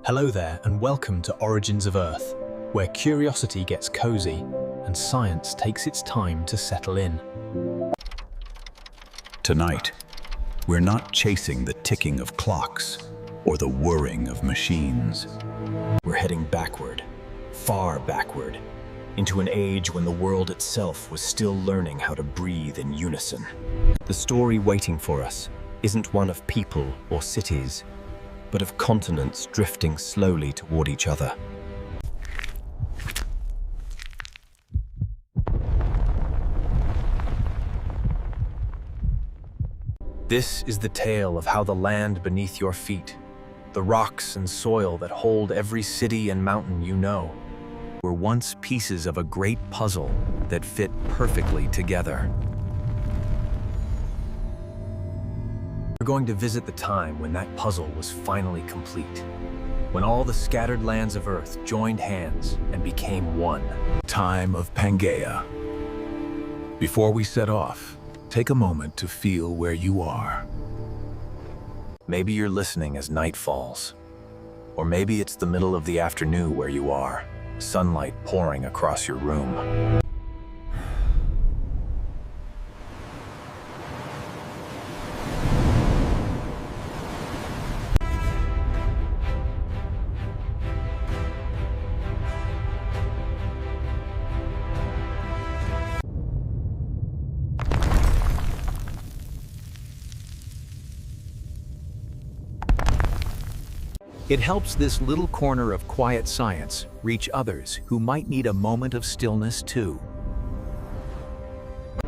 Hello there and welcome to Origins of Earth, where curiosity gets cozy and science takes its time to settle in. Tonight, we're not chasing the ticking of clocks or the whirring of machines. We're heading backward, far backward, into an age when the world itself was still learning how to breathe in unison. The story waiting for us isn't one of people or cities, but of continents drifting slowly toward each other. This is the tale of how the land beneath your feet, the rocks and soil that hold every city and mountain you know, were once pieces of a great puzzle that fit perfectly together. We're going to visit the time when that puzzle was finally complete, when all the scattered lands of Earth joined hands and became one. Time of Pangaea. Before we set off, take a moment to feel where you are. Maybe you're listening as night falls, or maybe it's the middle of the afternoon where you are, sunlight pouring across your room. It helps this little corner of quiet science reach others who might need a moment of stillness too.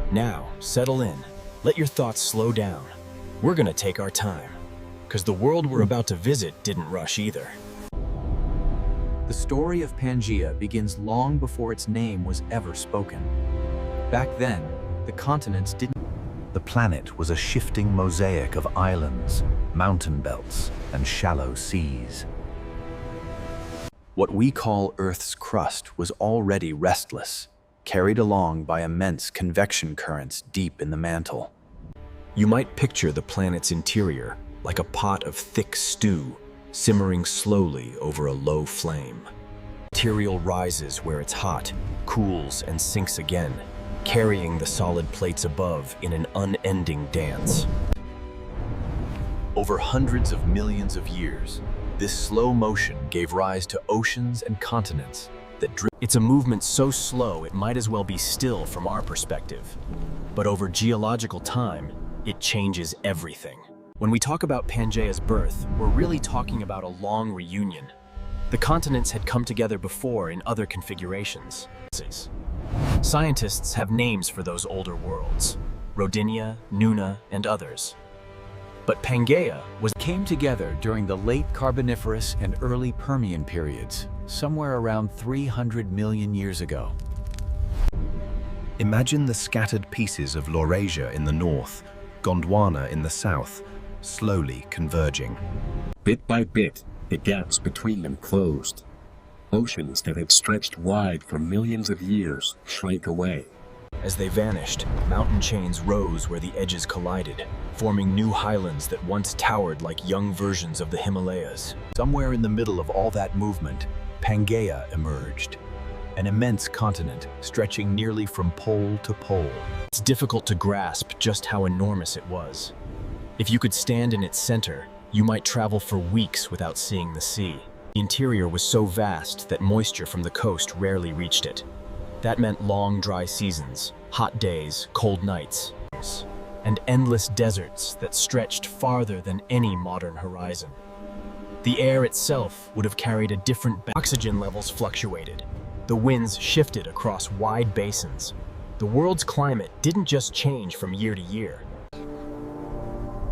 Now, settle in. Let your thoughts slow down. We're gonna take our time, because the world we're about to visit didn't rush either. The story of Pangaea begins long before its name was ever spoken. Back then, the continents didn't. The planet was a shifting mosaic of islands, mountain belts, and shallow seas. What we call Earth's crust was already restless, carried along by immense convection currents deep in the mantle. You might picture the planet's interior like a pot of thick stew, simmering slowly over a low flame. Material rises where it's hot, cools, and sinks again, carrying the solid plates above in an unending dance. Over hundreds of millions of years, this slow motion gave rise to oceans and continents that drift. It's a movement so slow it might as well be still from our perspective. But over geological time, it changes everything. When we talk about Pangaea's birth, we're really talking about a long reunion. The continents had come together before in other configurations. Scientists have names for those older worlds: Rodinia, Nuna, and others. But Pangaea Came together during the late Carboniferous and early Permian periods, somewhere around 300 million years ago. Imagine the scattered pieces of Laurasia in the north, Gondwana in the south, slowly converging. Bit by bit, the gaps between them closed. Oceans that had stretched wide for millions of years shrank away. As they vanished, mountain chains rose where the edges collided, forming new highlands that once towered like young versions of the Himalayas. Somewhere in the middle of all that movement, Pangaea emerged, an immense continent stretching nearly from pole to pole. It's difficult to grasp just how enormous it was. If you could stand in its center, you might travel for weeks without seeing the sea. The interior was so vast that moisture from the coast rarely reached it. That meant long, dry seasons, hot days, cold nights, and endless deserts that stretched farther than any modern horizon. The air itself would have carried a different oxygen levels fluctuated. The winds shifted across wide basins. The world's climate didn't just change from year to year.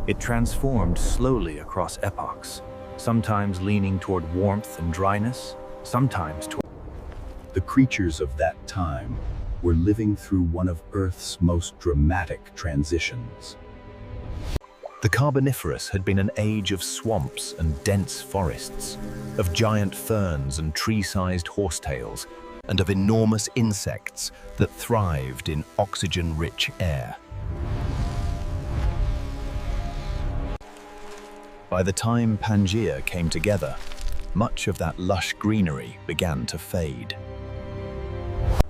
It transformed slowly across epochs, sometimes leaning toward warmth and dryness, sometimes toward... The creatures of that time were living through one of Earth's most dramatic transitions. The Carboniferous had been an age of swamps and dense forests, of giant ferns and tree-sized horsetails, and of enormous insects that thrived in oxygen-rich air. By the time Pangaea came together, much of that lush greenery began to fade.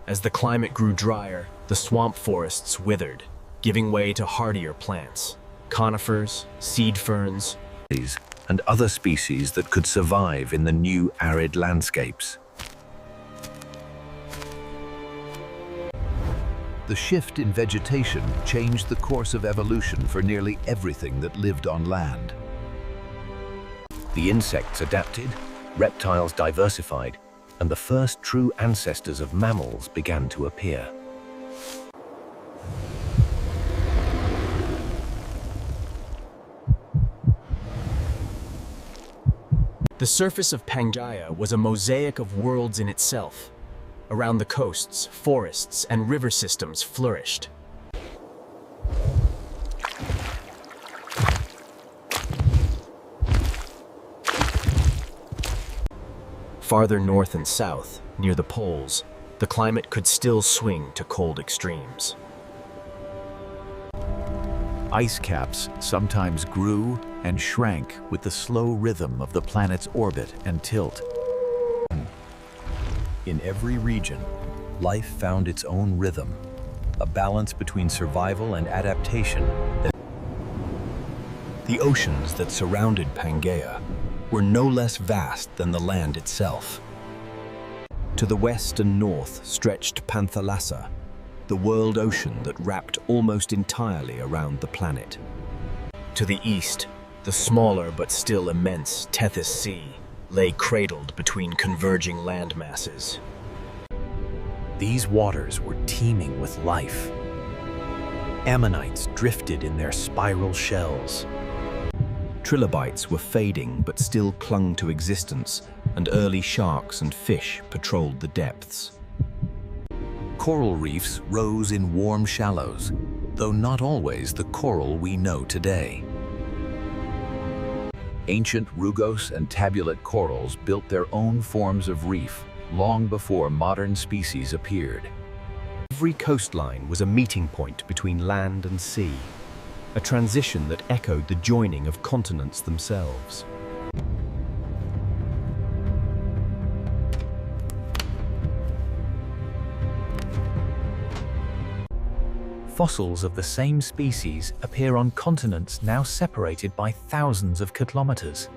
As the climate grew drier, the swamp forests withered, giving way to hardier plants, conifers, seed ferns, And other species that could survive in the new arid landscapes. The shift in vegetation changed the course of evolution for nearly everything that lived on land. The insects adapted, reptiles diversified, and the first true ancestors of mammals began to appear. The surface of Pangaea was a mosaic of worlds in itself. Around the coasts, forests, and river systems flourished. Farther north and south, near the poles, the climate could still swing to cold extremes. Ice caps sometimes grew and shrank with the slow rhythm of the planet's orbit and tilt. In every region, life found its own rhythm, a balance between survival and adaptation. The oceans that surrounded Pangaea were no less vast than the land itself. To the west and north stretched Panthalassa, the world ocean that wrapped almost entirely around the planet. To the east, the smaller but still immense Tethys Sea lay cradled between converging land masses. These waters were teeming with life. Ammonites drifted in their spiral shells. Trilobites were fading but still clung to existence, and early sharks and fish patrolled the depths. Coral reefs rose in warm shallows, though not always the coral we know today. Ancient rugose and tabulate corals built their own forms of reef long before modern species appeared. Every coastline was a meeting point between land and sea, a transition that echoed the joining of continents themselves. Fossils of the same species appear on continents now separated by thousands of kilometers.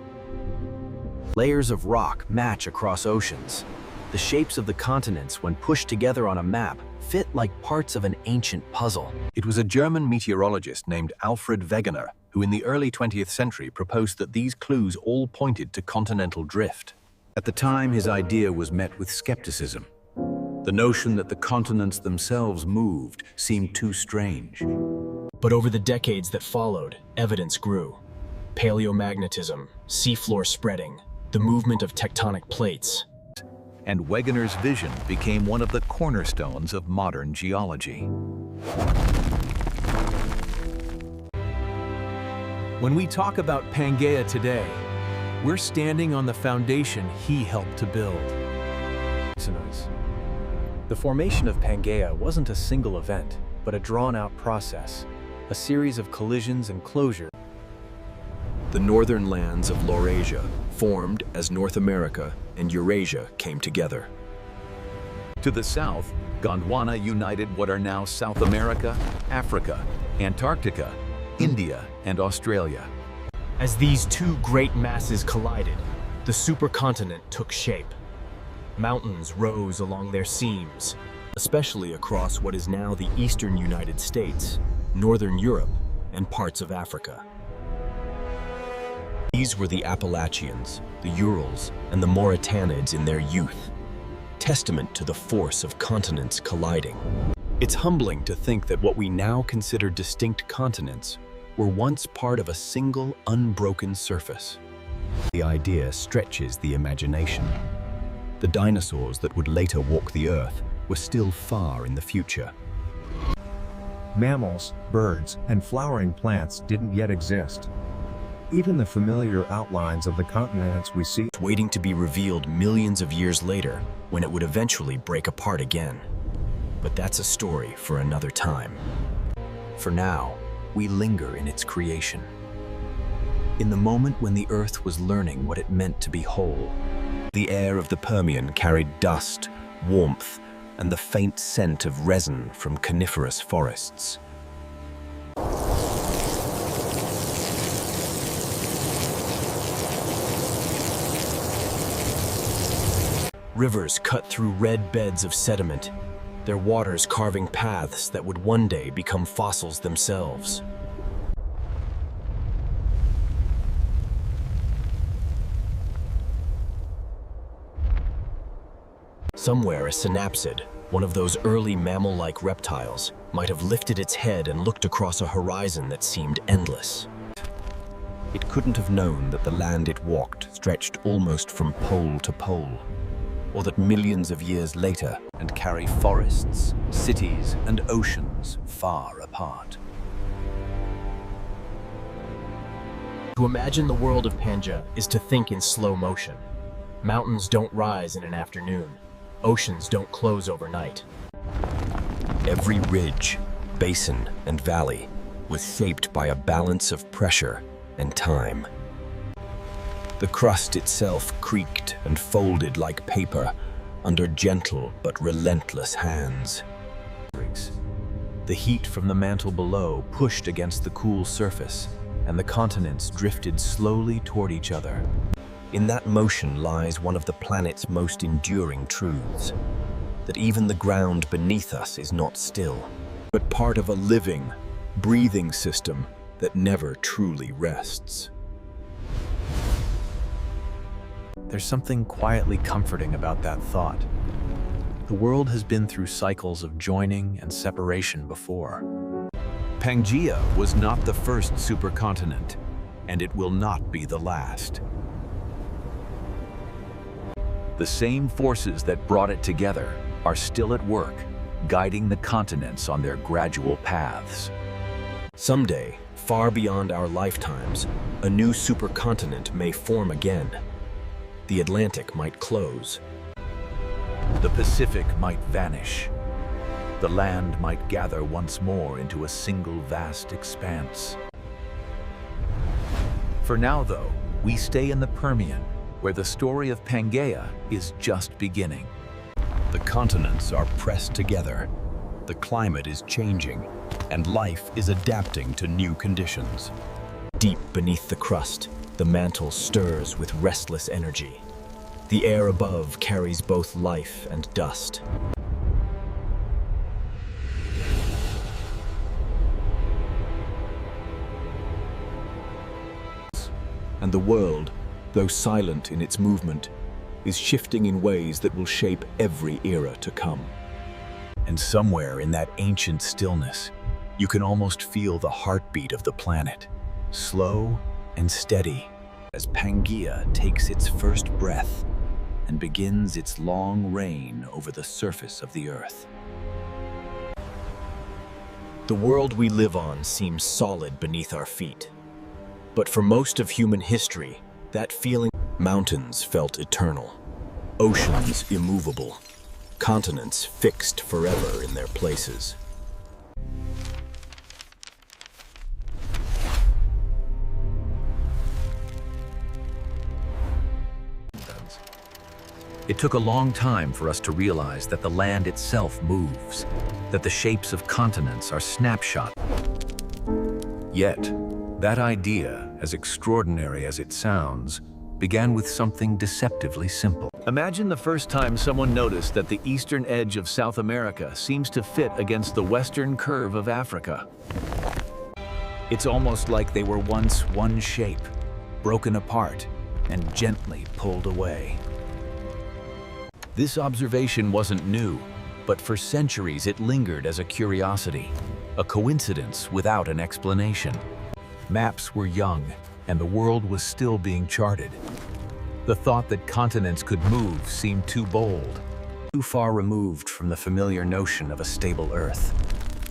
Layers of rock match across oceans. The shapes of the continents, when pushed together on a map, fit like parts of an ancient puzzle. It was a German meteorologist named Alfred Wegener who in the early 20th century proposed that these clues all pointed to continental drift. At the time, his idea was met with skepticism. The notion that the continents themselves moved seemed too strange. But over the decades that followed, evidence grew. Paleomagnetism, seafloor spreading, the movement of tectonic plates. And Wegener's vision became one of the cornerstones of modern geology. When we talk about Pangaea today, we're standing on the foundation he helped to build. The formation of Pangaea wasn't a single event, but a drawn-out process, a series of collisions and closures. The northern lands of Laurasia formed as North America and Eurasia came together. To the south, Gondwana united what are now South America, Africa, Antarctica, India, and Australia. As these two great masses collided, the supercontinent took shape. Mountains rose along their seams, especially across what is now the eastern United States, northern Europe, and parts of Africa. These were the Appalachians, the Urals, and the Mauritanids in their youth, testament to the force of continents colliding. It's humbling to think that what we now consider distinct continents were once part of a single, unbroken surface. The idea stretches the imagination. The dinosaurs that would later walk the Earth were still far in the future. Mammals, birds, and flowering plants didn't yet exist. Even the familiar outlines of the continents we see Waiting to be revealed millions of years later when it would eventually break apart again. But that's a story for another time. For now, we linger in its creation. In the moment when the Earth was learning what it meant to be whole, The air of the Permian carried dust, warmth, and the faint scent of resin from coniferous forests. Rivers cut through red beds of sediment, their waters carving paths that would one day become fossils themselves. Somewhere a synapsid, one of those early mammal-like reptiles, might have lifted its head and looked across a horizon that seemed endless. It couldn't have known that the land it walked stretched almost from pole to pole, or that millions of years later and carry forests, cities, and oceans far apart. To imagine the world of Pangaea is to think in slow motion. Mountains don't rise in an afternoon. Oceans don't close overnight. Every ridge, basin, and valley was shaped by a balance of pressure and time. The crust itself creaked and folded like paper under gentle but relentless hands. The heat from the mantle below pushed against the cool surface, and the continents drifted slowly toward each other. In that motion lies one of the planet's most enduring truths, that even the ground beneath us is not still, but part of a living, breathing system that never truly rests. There's something quietly comforting about that thought. The world has been through cycles of joining and separation before. Pangaea was not the first supercontinent, and it will not be the last. The same forces that brought it together are still at work, guiding the continents on their gradual paths. Someday, far beyond our lifetimes, a new supercontinent may form again. The Atlantic might close. The Pacific might vanish. The land might gather once more into a single vast expanse. For now, though, we stay in the Permian, where the story of Pangaea is just beginning. The continents are pressed together, the climate is changing, and life is adapting to new conditions. Deep beneath the crust, the mantle stirs with restless energy. The air above carries both life and dust. And the world, though silent in its movement, is shifting in ways that will shape every era to come. And somewhere in that ancient stillness, you can almost feel the heartbeat of the planet, slow and steady, as Pangaea takes its first breath and begins its long reign over the surface of the Earth. The world we live on seems solid beneath our feet. But for most of human history, that feeling, mountains felt eternal, oceans immovable, continents fixed forever in their places. It took a long time for us to realize that the land itself moves, that the shapes of continents are snapshots. Yet, that idea, as extraordinary as it sounds, began with something deceptively simple. Imagine the first time someone noticed that the eastern edge of South America seems to fit against the western curve of Africa. It's almost like they were once one shape, broken apart, and gently pulled away. This observation wasn't new, but for centuries it lingered as a curiosity, a coincidence without an explanation. Maps were young, and the world was still being charted. The thought that continents could move seemed too bold, too far removed from the familiar notion of a stable Earth.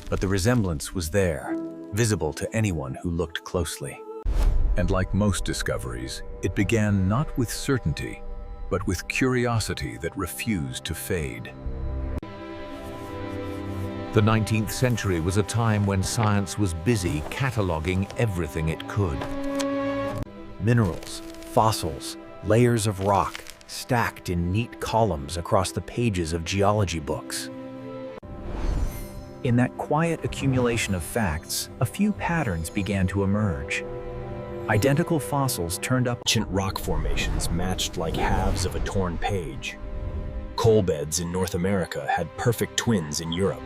But the resemblance was there, visible to anyone who looked closely. And like most discoveries, it began not with certainty, but with curiosity that refused to fade. The 19th century was a time when science was busy cataloging everything it could. Minerals, fossils, layers of rock, stacked in neat columns across the pages of geology books. In that quiet accumulation of facts, a few patterns began to emerge. Identical fossils turned up. Ancient rock formations matched like halves of a torn page. Coal beds in North America had perfect twins in Europe.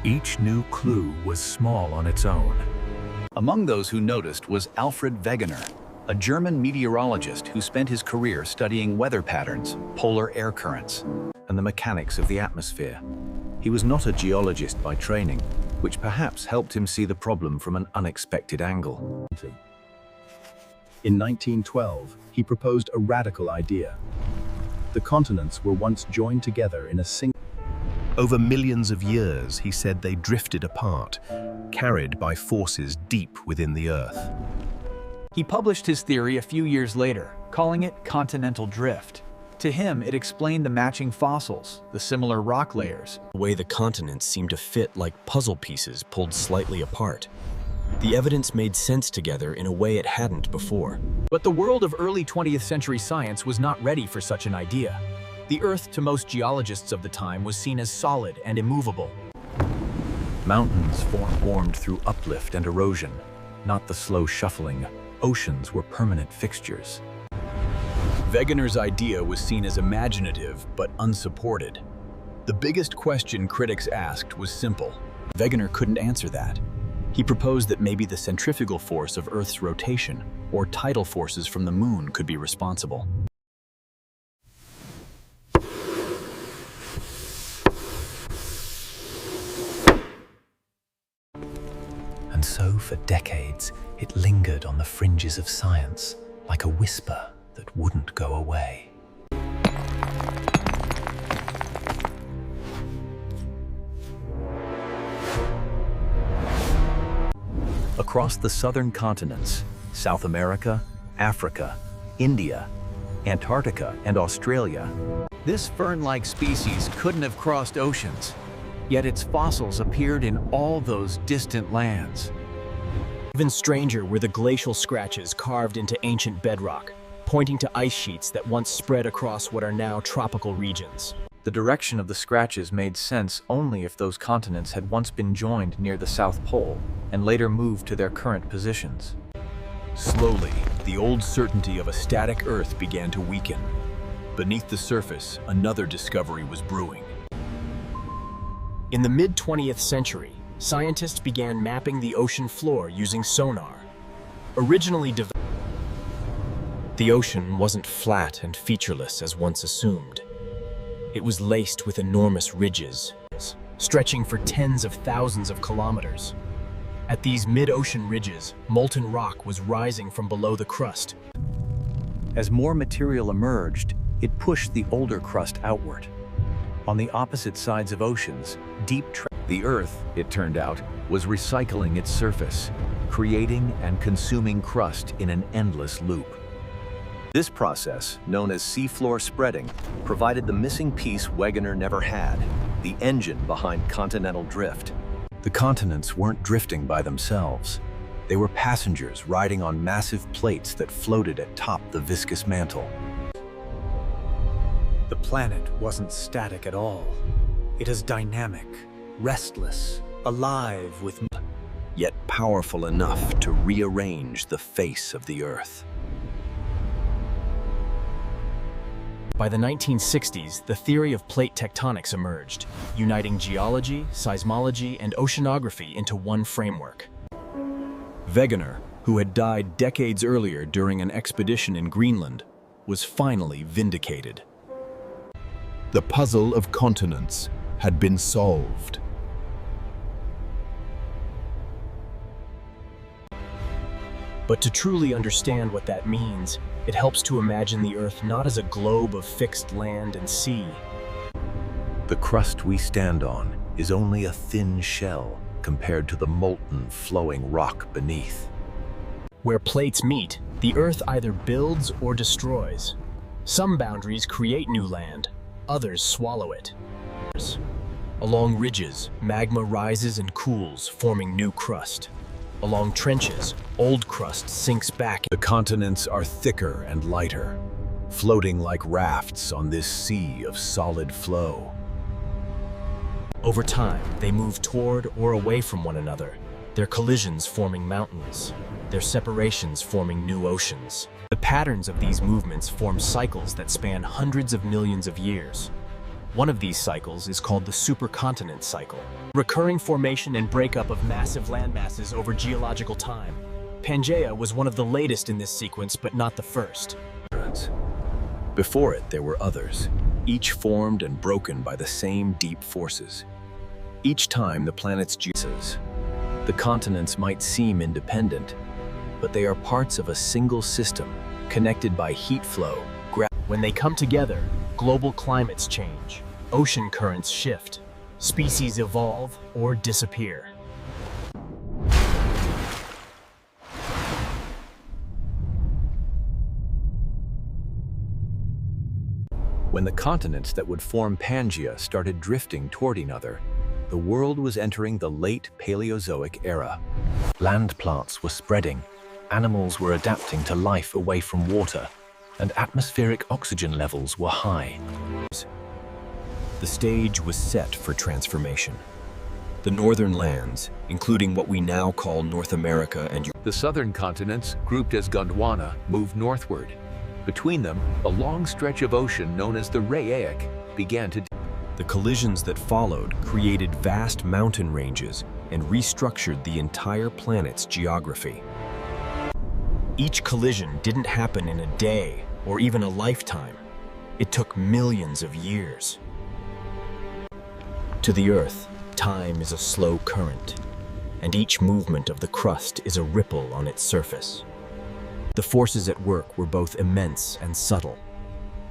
Each new clue was small on its own. Among those who noticed was Alfred Wegener, a German meteorologist who spent his career studying weather patterns, polar air currents, and the mechanics of the atmosphere. He was not a geologist by training, which perhaps helped him see the problem from an unexpected angle. In 1912, he proposed a radical idea. The continents were once joined together in a single. Over millions of years, he said they drifted apart, carried by forces deep within the Earth. He published his theory a few years later, calling it continental drift. To him, it explained the matching fossils, the similar rock layers. The way the continents seemed to fit like puzzle pieces pulled slightly apart. The evidence made sense together in a way it hadn't before. But the world of early 20th century science was not ready for such an idea. The Earth, to most geologists of the time, was seen as solid and immovable. Mountains formed through uplift and erosion, not the slow shuffling. Oceans were permanent fixtures. Wegener's idea was seen as imaginative but unsupported. The biggest question critics asked was simple. Wegener couldn't answer that. He proposed that maybe the centrifugal force of Earth's rotation or tidal forces from the moon could be responsible. And so for decades, it lingered on the fringes of science, like a whisper that wouldn't go away. Across the southern continents, South America, Africa, India, Antarctica, and Australia, This fern-like species couldn't have crossed oceans, yet its fossils appeared in all those distant lands. Even stranger were the glacial scratches carved into ancient bedrock, pointing to ice sheets that once spread across what are now tropical regions. The direction of the scratches made sense only if those continents had once been joined near the South Pole and later moved to their current positions. Slowly, the old certainty of a static Earth began to weaken. Beneath the surface, another discovery was brewing. In the mid-20th century, scientists began mapping the ocean floor using sonar. Originally developed, the ocean wasn't flat and featureless as once assumed. It was laced with enormous ridges, stretching for tens of thousands of kilometers. At these mid-ocean ridges, molten rock was rising from below the crust. As more material emerged, it pushed the older crust outward. On the opposite sides of oceans, The Earth, it turned out, was recycling its surface, creating and consuming crust in an endless loop. This process, known as seafloor spreading, provided the missing piece Wegener never had, the engine behind continental drift. the continents weren't drifting by themselves. They were passengers riding on massive plates that floated atop the viscous mantle. The planet wasn't static at all. It is dynamic, restless, alive with... Yet powerful enough to rearrange the face of the Earth. By the 1960s, the theory of plate tectonics emerged, uniting geology, seismology, and oceanography into one framework. Wegener, who had died decades earlier during an expedition in Greenland, was finally vindicated. The puzzle of continents had been solved. But to truly understand what that means, it helps to imagine the Earth not as a globe of fixed land and sea. The crust we stand on is only a thin shell compared to the molten, flowing rock beneath. Where plates meet, the Earth either builds or destroys. Some boundaries create new land, Others swallow it. Along ridges, magma rises and cools, forming new crust. Along trenches, old crust sinks back. The continents are thicker and lighter, floating like rafts on this sea of solid flow. Over time, they move toward or away from one another, their collisions forming mountains, their separations forming new oceans. The patterns of these movements form cycles that span hundreds of millions of years. One of these cycles is called the Supercontinent cycle, recurring formation and breakup of massive landmasses over geological time. Pangaea was one of the latest in this sequence, but not the first. Before it, there were others, each formed and broken by the same deep forces. Each time the planet's geoses, the continents might seem independent, but they are parts of a single system, connected by heat flow. When they come together, global climates change, ocean currents shift, species evolve or disappear. When the continents that would form Pangaea started drifting toward each other, the world was entering the late Paleozoic era. Land plants were spreading, animals were adapting to life away from water, and atmospheric oxygen levels were high. The stage was set for transformation. The northern lands, including what we now call North America and Europe. The southern continents, grouped as Gondwana, moved northward. Between them, a long stretch of ocean known as the Rhaeac began to. The collisions that followed created vast mountain ranges and restructured the entire planet's geography. Each collision didn't happen in a day or even a lifetime. It took millions of years. To the Earth, time is a slow current, and each movement of the crust is a ripple on its surface. The forces at work were both immense and subtle.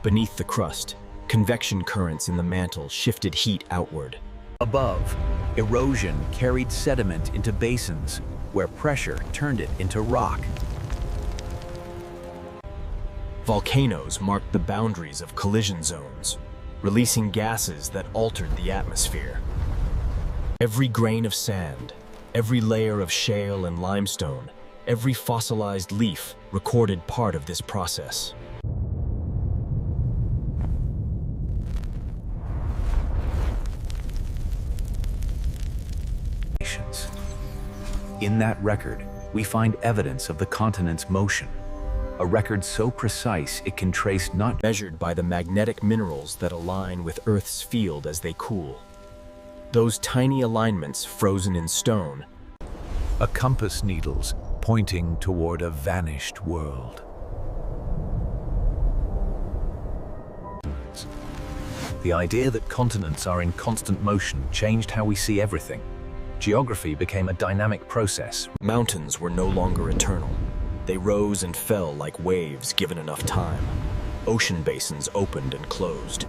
Beneath the crust, convection currents in the mantle shifted heat outward. Above, erosion carried sediment into basins, where pressure turned it into rock. Volcanoes marked the boundaries of collision zones, releasing gases that altered the atmosphere. Every grain of sand, every layer of shale and limestone, every fossilized leaf recorded part of this process. In that record, we find evidence of the continent's motion, a record so precise it can trace not Measured by the magnetic minerals that align with Earth's field as they cool. Those tiny alignments frozen in stone, a compass needles pointing toward a vanished world. The idea that continents are in constant motion changed how we see everything. Geography became a dynamic process. Mountains were no longer eternal. They rose and fell like waves given enough time. Ocean basins opened and closed.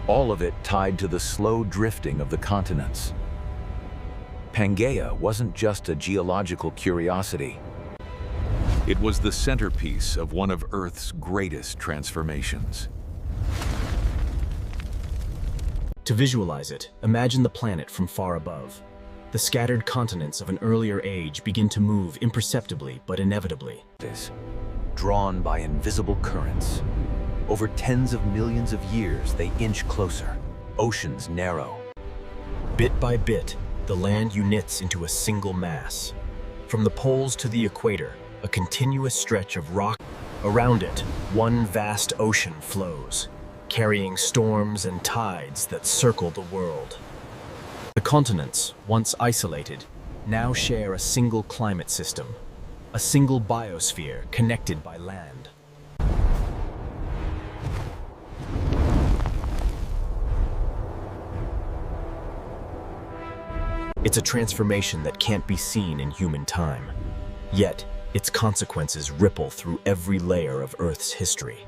All of it tied to the slow drifting of the continents. Pangaea wasn't just a geological curiosity. It was the centerpiece of one of Earth's greatest transformations. To visualize it, imagine the planet from far above. The scattered continents of an earlier age begin to move imperceptibly but inevitably. Drawn by invisible currents. Over tens of millions of years, they inch closer. Oceans narrow. Bit by bit, the land unites into a single mass. From the poles to the equator, a continuous stretch of rock. Around it, one vast ocean flows, carrying storms and tides that circle the world. The continents, once isolated, now share a single climate system, a single biosphere connected by land. It's a transformation that can't be seen in human time. Yet, its consequences ripple through every layer of Earth's history.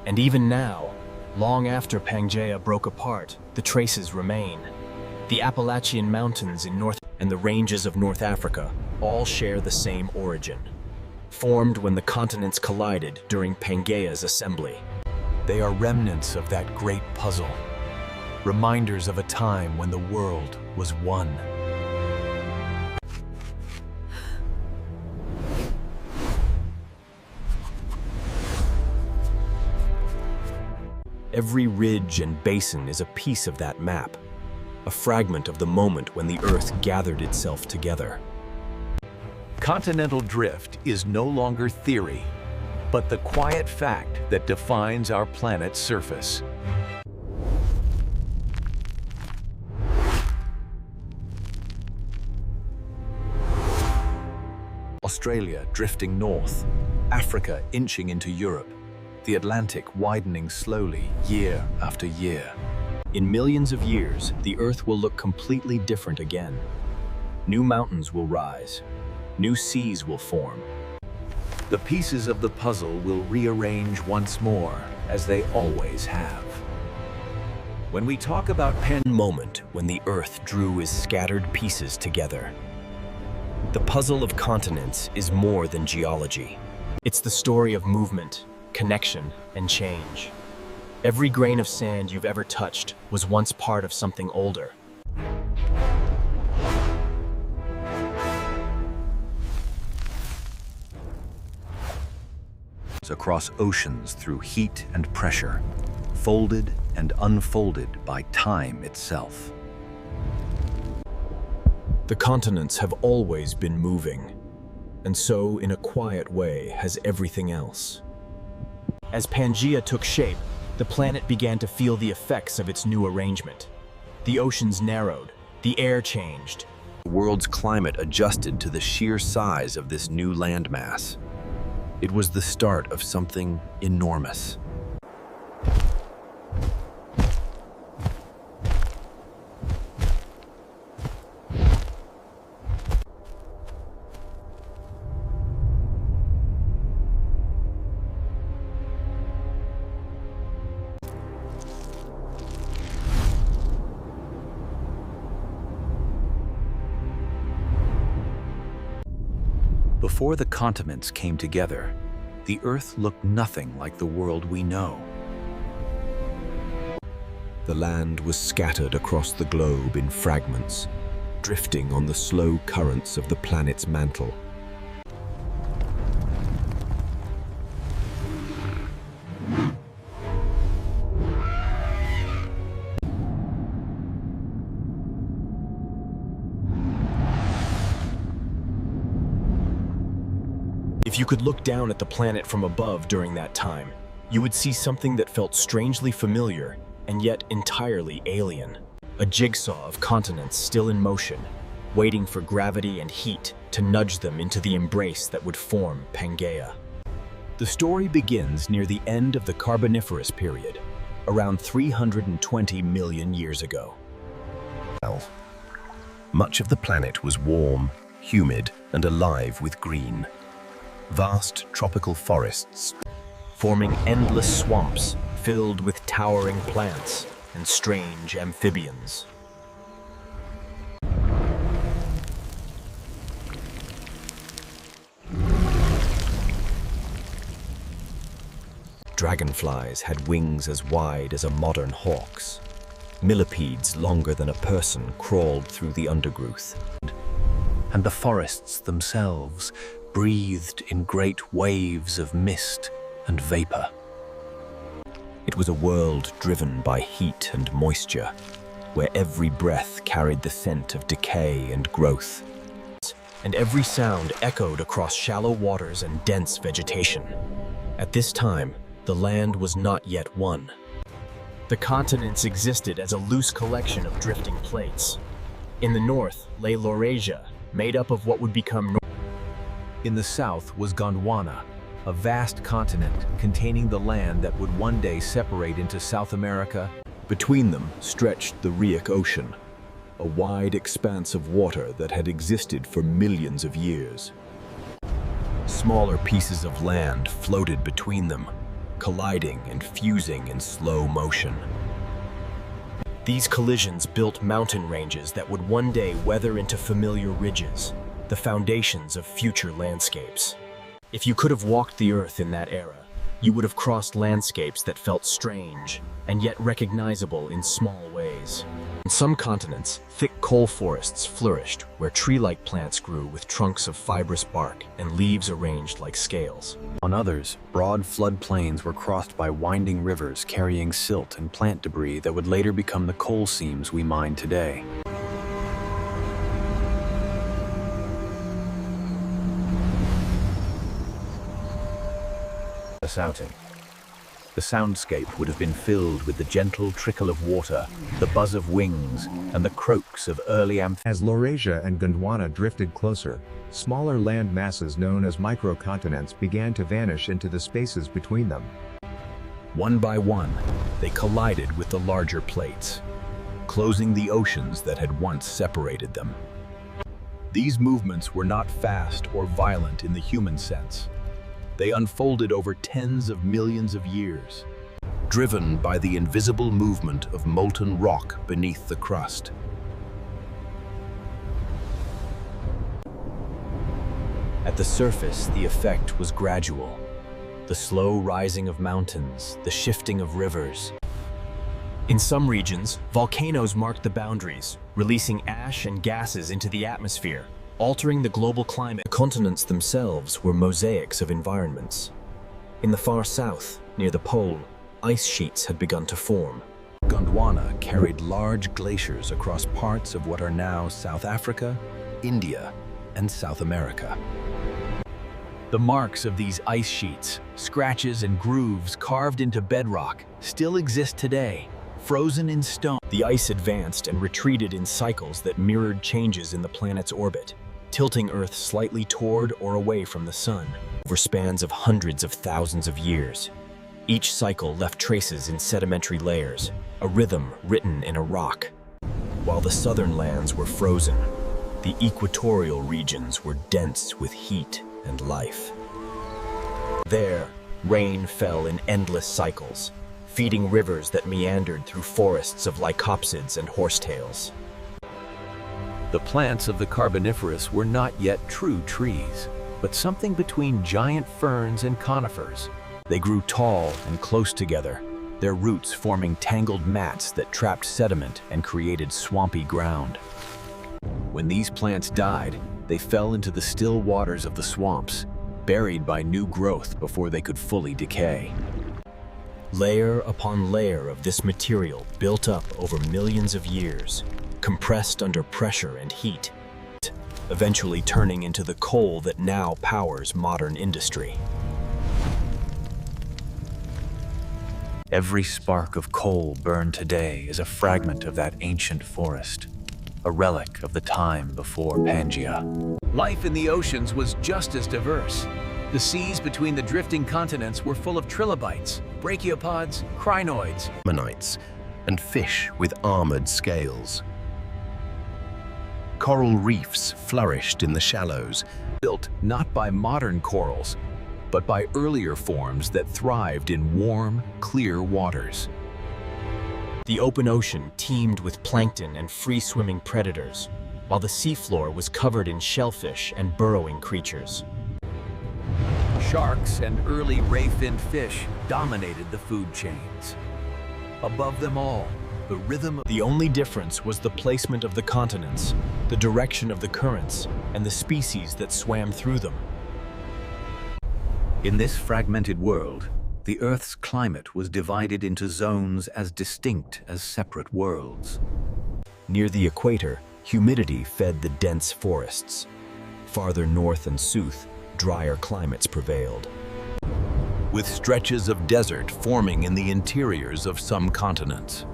And even now, long after Pangaea broke apart, the traces remain. The Appalachian Mountains in North and the ranges of North Africa all share the same origin, formed when the continents collided during Pangaea's assembly. They are remnants of that great puzzle, reminders of a time when the world was one. Every ridge and basin is a piece of that map, a fragment of the moment when the Earth gathered itself together. Continental drift is no longer theory, but the quiet fact that defines our planet's surface. Australia drifting north, Africa inching into Europe, the Atlantic widening slowly year after year. In millions of years, the Earth will look completely different again. New mountains will rise, new seas will form. The pieces of the puzzle will rearrange once more, as they always have. When we talk about Moment when the Earth drew its scattered pieces together. The puzzle of continents is more than geology. It's the story of movement, connection, and change. Every grain of sand you've ever touched was once part of something older. across oceans through heat and pressure, folded and unfolded by time itself. The continents have always been moving, and so in a quiet way has everything else. As Pangaea took shape, the planet began to feel the effects of its new arrangement. The oceans narrowed, the air changed. The world's climate adjusted to the sheer size of this new landmass. It was the start of something enormous. Before the continents came together, the Earth looked nothing like the world we know. The land was scattered across the globe in fragments, drifting on the slow currents of the planet's mantle. If you could look down at the planet from above during that time, you would see something that felt strangely familiar and yet entirely alien. A jigsaw of continents still in motion, waiting for gravity and heat to nudge them into the embrace that would form Pangaea. The story begins near the end of the Carboniferous period, around 320 million years ago. Much of the planet was warm, humid, and alive with green. Vast tropical forests, forming endless swamps filled with towering plants and strange amphibians. Dragonflies had wings as wide as a modern hawk's. Millipedes longer than a person crawled through the undergrowth. And the forests themselves breathed in great waves of mist and vapor. It was a world driven by heat and moisture, where every breath carried the scent of decay and growth. And every sound echoed across shallow waters and dense vegetation. At this time, the land was not yet one. The continents existed as a loose collection of drifting plates. In the north lay Laurasia, made up of what would become In the south was Gondwana, a vast continent containing the land that would one day separate into South America. Between them stretched the Rheic Ocean, a wide expanse of water that had existed for millions of years. Smaller pieces of land floated between them, colliding and fusing in slow motion. These collisions built mountain ranges that would one day weather into familiar ridges. the foundations of future landscapes. If you could have walked the Earth in that era, you would have crossed landscapes that felt strange and yet recognizable in small ways. On some continents, thick coal forests flourished where tree-like plants grew with trunks of fibrous bark and leaves arranged like scales. On others, broad floodplains were crossed by winding rivers carrying silt and plant debris that would later become the coal seams we mine today. Outing. The soundscape would have been filled with the gentle trickle of water, the buzz of wings, and the croaks of early As Laurasia and Gondwana drifted closer, smaller land masses known as microcontinents began to vanish into the spaces between them. One by one, they collided with the larger plates, closing the oceans that had once separated them. These movements were not fast or violent in the human sense. They unfolded over tens of millions of years, driven by the invisible movement of molten rock beneath the crust. At the surface, the effect was gradual. The slow rising of mountains, the shifting of rivers. In some regions, volcanoes marked the boundaries, releasing ash and gases into the atmosphere, altering the global climate. The continents themselves were mosaics of environments. In the far south, near the pole, ice sheets had begun to form. Gondwana carried large glaciers across parts of what are now South Africa, India, and South America. The marks of these ice sheets, scratches and grooves carved into bedrock, still exist today, frozen in stone. The ice advanced and retreated in cycles that mirrored changes in the planet's orbit, tilting Earth slightly toward or away from the sun, over spans of hundreds of thousands of years. Each cycle left traces in sedimentary layers, a rhythm written in a rock. While the southern lands were frozen, the equatorial regions were dense with heat and life. There, rain fell in endless cycles, feeding rivers that meandered through forests of lycopsids and horsetails. The plants of the Carboniferous were not yet true trees, but something between giant ferns and conifers. They grew tall and close together, their roots forming tangled mats that trapped sediment and created swampy ground. When these plants died, they fell into the still waters of the swamps, buried by new growth before they could fully decay. Layer upon layer of this material built up over millions of years, compressed under pressure and heat, eventually turning into the coal that now powers modern industry. Every spark of coal burned today is a fragment of that ancient forest, a relic of the time before Pangaea. Life in the oceans was just as diverse. The seas between the drifting continents were full of trilobites, brachiopods, crinoids, ammonites, and fish with armored scales. Coral reefs flourished in the shallows, Built not by modern corals, but by earlier forms that thrived in warm, clear waters. The open ocean teemed with plankton and free-swimming predators, while the seafloor was covered in shellfish and burrowing creatures. Sharks and early ray-finned fish dominated the food chains. Above them all, the rhythm of The only difference was the placement of the continents, the direction of the currents, and the species that swam through them. In this fragmented world, the Earth's climate was divided into zones as distinct as separate worlds. Near the equator, humidity fed the dense forests. Farther north and south, drier climates prevailed. With stretches of desert forming in the interiors of some continents.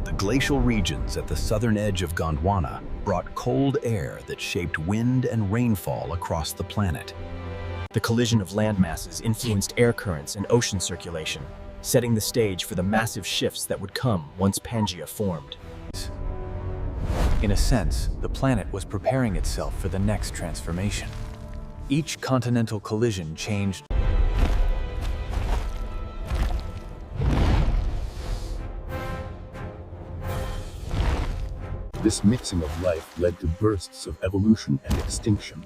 The glacial regions at the southern edge of Gondwana brought cold air that shaped wind and rainfall across the planet. The collision of landmasses influenced air currents and ocean circulation, setting the stage for the massive shifts that would come once Pangaea formed. In a sense, the planet was preparing itself for the next transformation. Each continental collision changed This mixing of life led to bursts of evolution and extinction.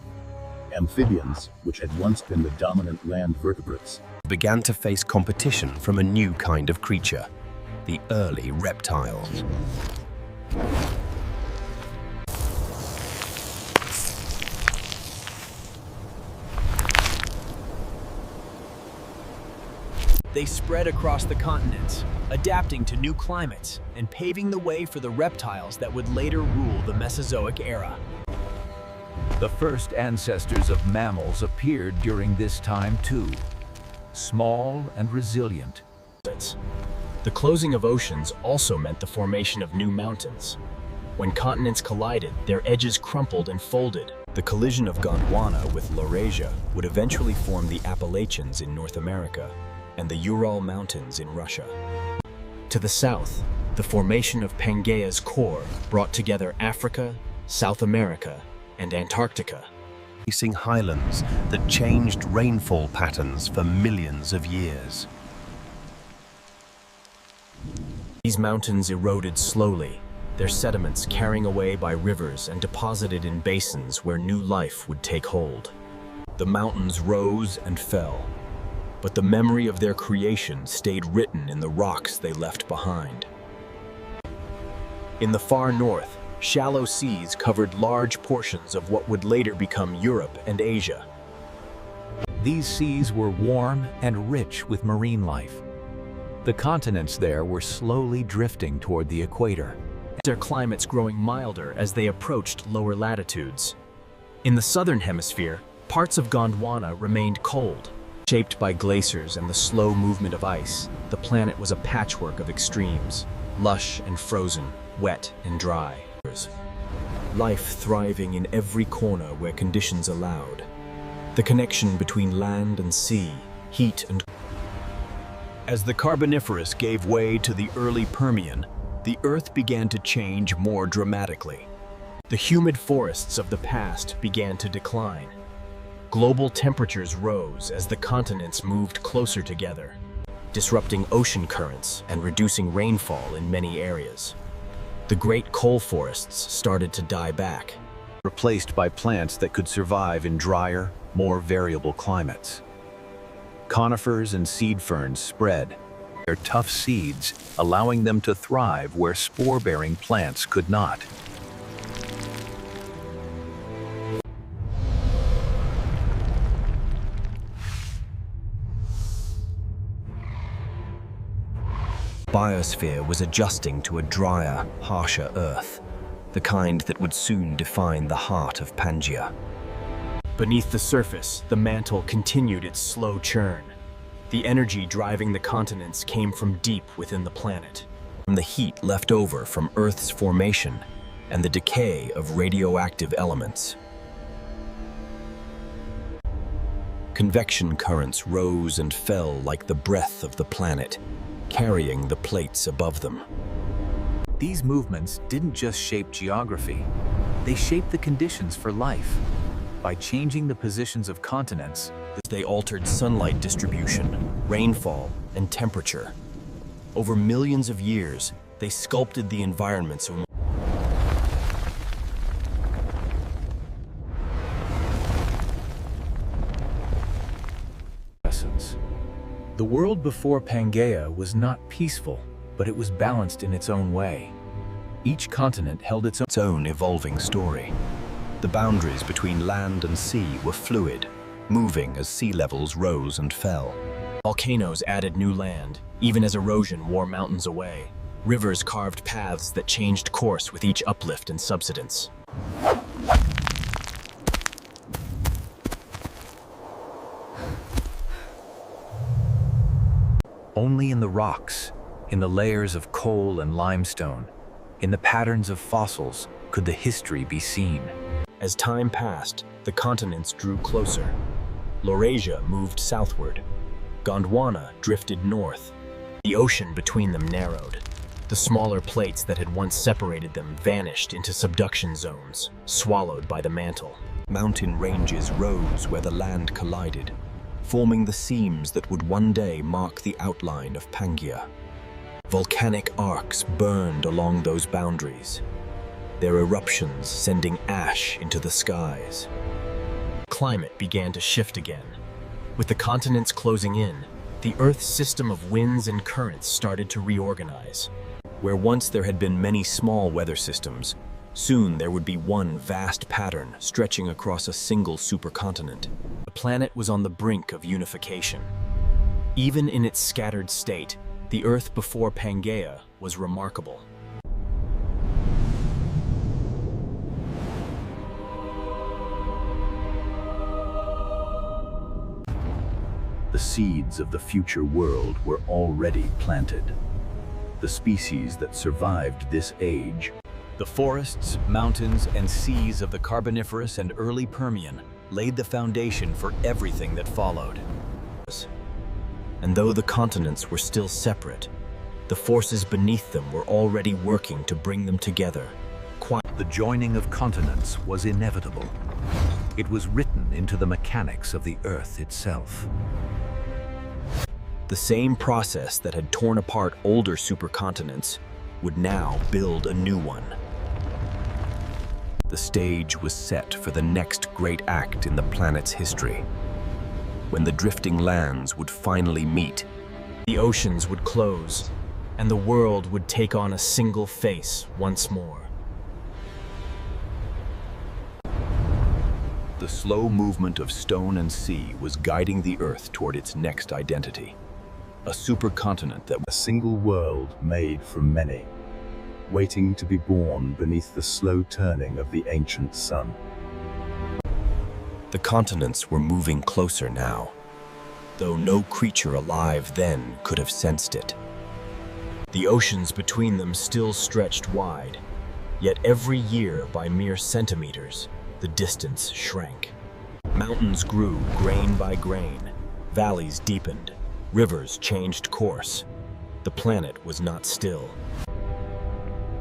Amphibians, which had once been the dominant land vertebrates, began to face competition from a new kind of creature, the early reptiles. They spread across the continents, adapting to new climates and paving the way for the reptiles that would later rule the Mesozoic era. The first ancestors of mammals appeared during this time too, small and resilient. The closing of oceans also meant the formation of new mountains. When continents collided, their edges crumpled and folded. The collision of Gondwana with Laurasia would eventually form the Appalachians in North America and the Ural Mountains in Russia. To the south, the formation of Pangaea's core brought together Africa, South America, and Antarctica. Facing highlands that changed rainfall patterns for millions of years. These mountains eroded slowly, their sediments carrying away by rivers and deposited in basins where new life would take hold. The mountains rose and fell, but the memory of their creation stayed written in the rocks they left behind. In the far north, shallow seas covered large portions of what would later become Europe and Asia. These seas were warm and rich with marine life. The continents there were slowly drifting toward the equator, Their climates growing milder as they approached lower latitudes. In the southern hemisphere, parts of Gondwana remained cold. Shaped by glaciers and the slow movement of ice, the planet was a patchwork of extremes, lush and frozen, wet and dry. Life thriving in every corner where conditions allowed. The connection between land and sea, heat and... As the Carboniferous gave way to the early Permian, the Earth began to change more dramatically. The humid forests of the past began to decline. Global temperatures rose as the continents moved closer together, disrupting ocean currents and reducing rainfall in many areas. The great coal forests started to die back, replaced by plants that could survive in drier, more variable climates. Conifers and seed ferns spread, their tough seeds allowing them to thrive where spore-bearing plants could not. Biosphere was adjusting to a drier, harsher Earth, the kind that would soon define the heart of Pangaea. Beneath the surface, the mantle continued its slow churn. The energy driving the continents came from deep within the planet, From the heat left over from Earth's formation and the decay of radioactive elements. Convection currents rose and fell like the breath of the planet, carrying the plates above them. These movements didn't just shape geography, they shaped the conditions for life. By changing the positions of continents, they altered sunlight distribution, rainfall, and temperature. Over millions of years, they sculpted the environments of essence. The world before Pangaea was not peaceful, but it was balanced in its own way. Each continent held its own evolving story. The boundaries between land and sea were fluid, moving as sea levels rose and fell. Volcanoes added new land, even as erosion wore mountains away. Rivers carved paths that changed course with each uplift and subsidence. Only in the rocks, in the layers of coal and limestone, in the patterns of fossils, could the history be seen. As time passed, the continents drew closer. Laurasia moved southward. Gondwana drifted north. The ocean between them narrowed. The smaller plates that had once separated them vanished into subduction zones, swallowed by the mantle. Mountain ranges rose where the land collided, forming the seams that would one day mark the outline of Pangaea. Volcanic arcs burned along those boundaries. their eruptions sending ash into the skies. Climate began to shift again. With the continents closing in, the Earth's system of winds and currents started to reorganize. Where once there had been many small weather systems, soon there would be one vast pattern stretching across a single supercontinent. The planet was on the brink of unification. Even in its scattered state, the Earth before Pangaea was remarkable. The seeds of the future world were already planted. The species that survived this age, The forests, mountains, and seas of the Carboniferous and early Permian laid the foundation for everything that followed. And though the continents were still separate, the forces beneath them were already working to bring them together. the joining of continents was inevitable. It was written into the mechanics of the Earth itself. The same process that had torn apart older supercontinents would now build a new one. The stage was set for the next great act in the planet's history, when the drifting lands would finally meet. The oceans would close, and the world would take on a single face once more. The slow movement of stone and sea was guiding the Earth toward its next identity. A supercontinent that was a single world made from many, waiting to be born beneath the slow turning of the ancient sun. The continents were moving closer now, though no creature alive then could have sensed it. The oceans between them still stretched wide, yet every year by mere centimeters, the distance shrank. Mountains grew grain by grain, valleys deepened, rivers changed course. The planet was not still.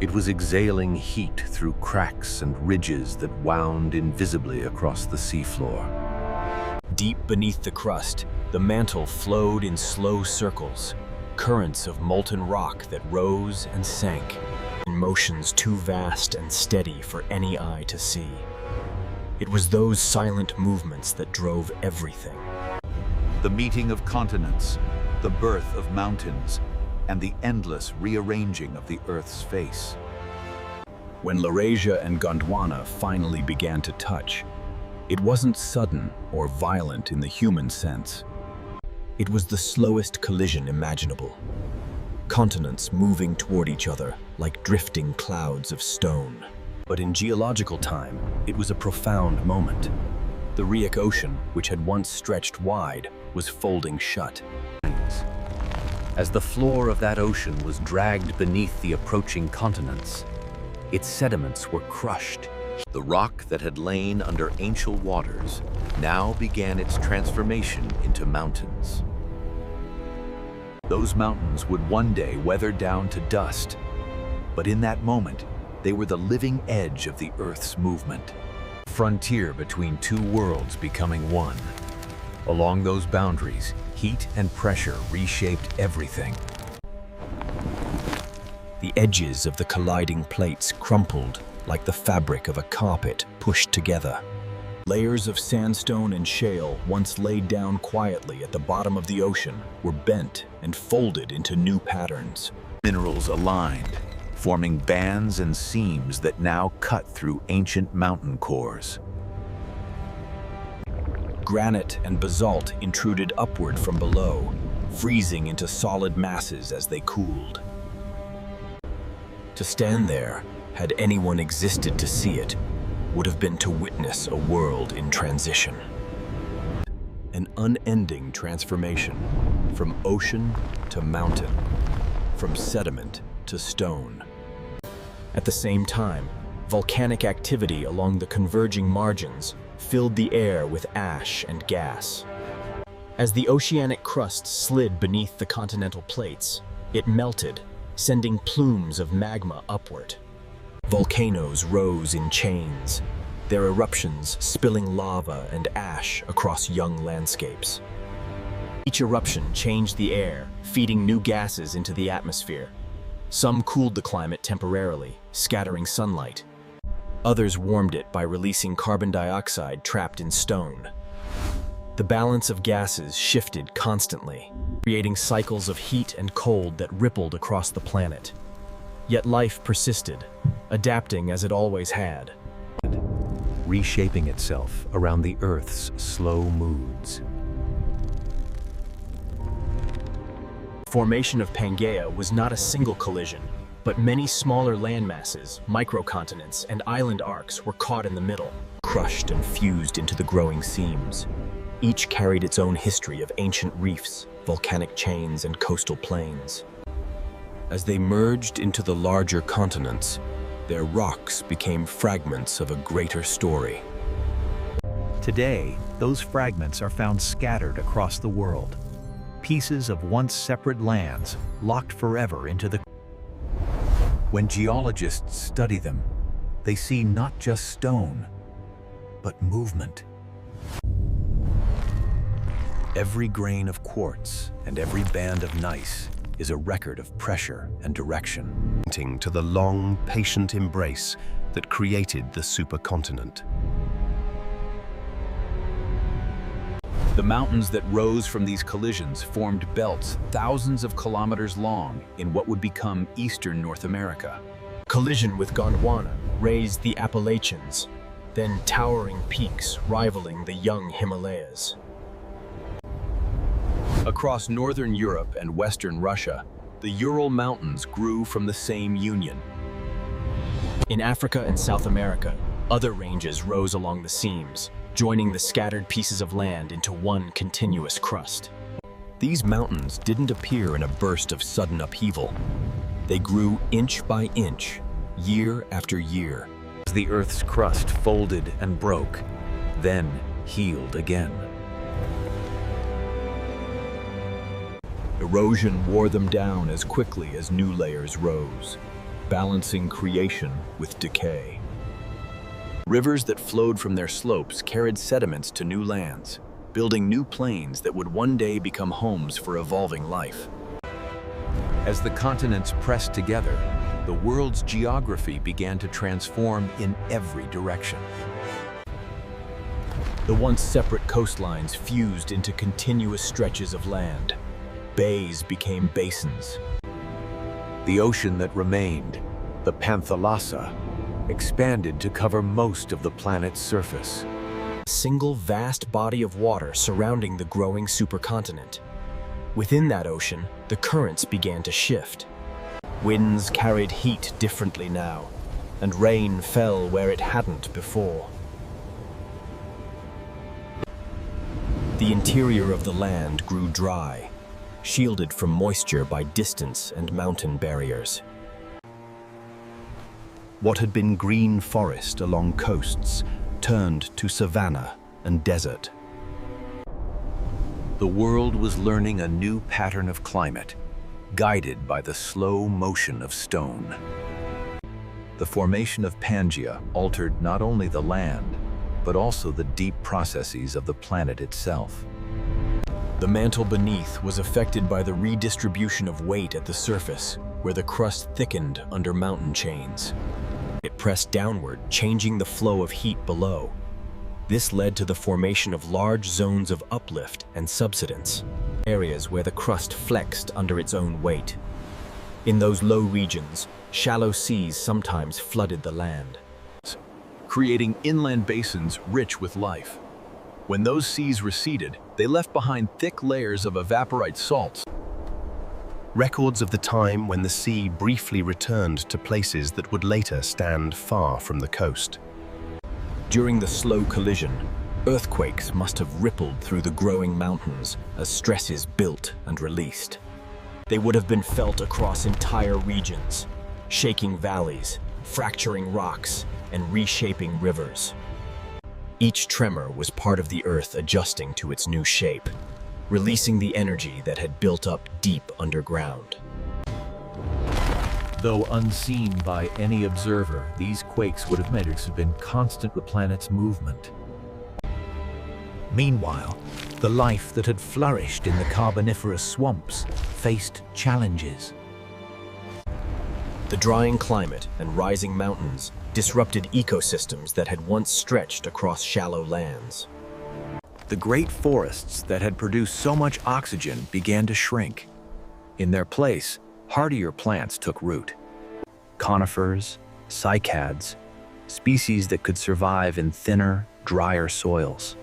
It was exhaling heat through cracks and ridges that wound invisibly across the seafloor. Deep beneath the crust, the mantle flowed in slow circles, currents of molten rock that rose and sank, in motions too vast and steady for any eye to see. It was those silent movements that drove everything. The meeting of continents, the birth of mountains, and the endless rearranging of the Earth's face. When Laurasia and Gondwana finally began to touch, it wasn't sudden or violent in the human sense. It was the slowest collision imaginable. Continents moving toward each other like drifting clouds of stone. But in geological time, it was a profound moment. The Rheic Ocean, which had once stretched wide, was folding shut. As the floor of that ocean was dragged beneath the approaching continents, its sediments were crushed. The rock that had lain under ancient waters now began its transformation into mountains. Those mountains would one day weather down to dust, but in that moment, they were the living edge of the Earth's movement. Frontier between two worlds becoming one. Along those boundaries, heat and pressure reshaped everything. The edges of the colliding plates crumpled like the fabric of a carpet pushed together. Layers of sandstone and shale, once laid down quietly at the bottom of the ocean, were bent and folded into new patterns. Minerals aligned, forming bands and seams that now cut through ancient mountain cores. Granite and basalt intruded upward from below, freezing into solid masses as they cooled. To stand there, had anyone existed to see it, would have been to witness a world in transition. An unending transformation, from ocean to mountain, from sediment to stone. At the same time, volcanic activity along the converging margins filled the air with ash and gas. As the oceanic crust slid beneath the continental plates, it melted, sending plumes of magma upward. Volcanoes rose in chains, their eruptions spilling lava and ash across young landscapes. Each eruption changed the air, feeding new gases into the atmosphere. Some cooled the climate temporarily, scattering sunlight, Others warmed it by releasing carbon dioxide trapped in stone. The balance of gases shifted constantly, creating cycles of heat and cold that rippled across the planet. Yet life persisted, adapting as it always had, reshaping itself around the Earth's slow moods. The formation of Pangaea was not a single collision, but many smaller landmasses, microcontinents, and island arcs were caught in the middle, crushed and fused into the growing seams. Each carried its own history of ancient reefs, volcanic chains, and coastal plains. As they merged into the larger continents, their rocks became fragments of a greater story. Today, those fragments are found scattered across the world. Pieces of once separate lands locked forever into the... When geologists study them, they see not just stone, but movement. Every grain of quartz and every band of gneiss is a record of pressure and direction. Pointing to the long, patient embrace that created the supercontinent. The mountains that rose from these collisions formed belts thousands of kilometers long in what would become eastern North America. Collision with Gondwana raised the Appalachians, then towering peaks rivaling the young Himalayas. Across northern Europe and western Russia, the Ural Mountains grew from the same union. In Africa and South America, other ranges rose along the seams, joining the scattered pieces of land into one continuous crust. These mountains didn't appear in a burst of sudden upheaval. They grew inch by inch, year after year, As the Earth's crust folded and broke, then healed again. Erosion wore them down as quickly as new layers rose, balancing creation with decay. Rivers that flowed from their slopes carried sediments to new lands, building new plains that would one day become homes for evolving life. As the continents pressed together, the world's geography began to transform in every direction. The once separate coastlines fused into continuous stretches of land. Bays became basins. The ocean that remained, the Panthalassa, expanded to cover most of the planet's surface. A single vast body of water surrounding the growing supercontinent. Within that ocean, the currents began to shift. Winds carried heat differently now, and rain fell where it hadn't before. The interior of the land grew dry, shielded from moisture by distance and mountain barriers. What had been green forest along coasts turned to savanna and desert. The world was learning a new pattern of climate, guided by the slow motion of stone. The formation of Pangaea altered not only the land, but also the deep processes of the planet itself. The mantle beneath was affected by the redistribution of weight at the surface, where the crust thickened under mountain chains. It pressed downward, changing the flow of heat below. This led to the formation of large zones of uplift and subsidence, areas where the crust flexed under its own weight. In those low regions, shallow seas sometimes flooded the land, creating inland basins rich with life. When those seas receded, they left behind thick layers of evaporite salts. Records of the time when the sea briefly returned to places that would later stand far from the coast. During the slow collision, earthquakes must have rippled through the growing mountains as stresses built and released. They would have been felt across entire regions, shaking valleys, fracturing rocks, and reshaping rivers. Each tremor was part of the Earth adjusting to its new shape, releasing the energy that had built up deep underground. Though unseen by any observer, these quakes would have been constant to the planet's movement. Meanwhile, the life that had flourished in the Carboniferous swamps faced challenges. The drying climate and rising mountains disrupted ecosystems that had once stretched across shallow lands. The great forests that had produced so much oxygen began to shrink. In their place, hardier plants took root. Conifers, cycads, species that could survive in thinner, drier soils.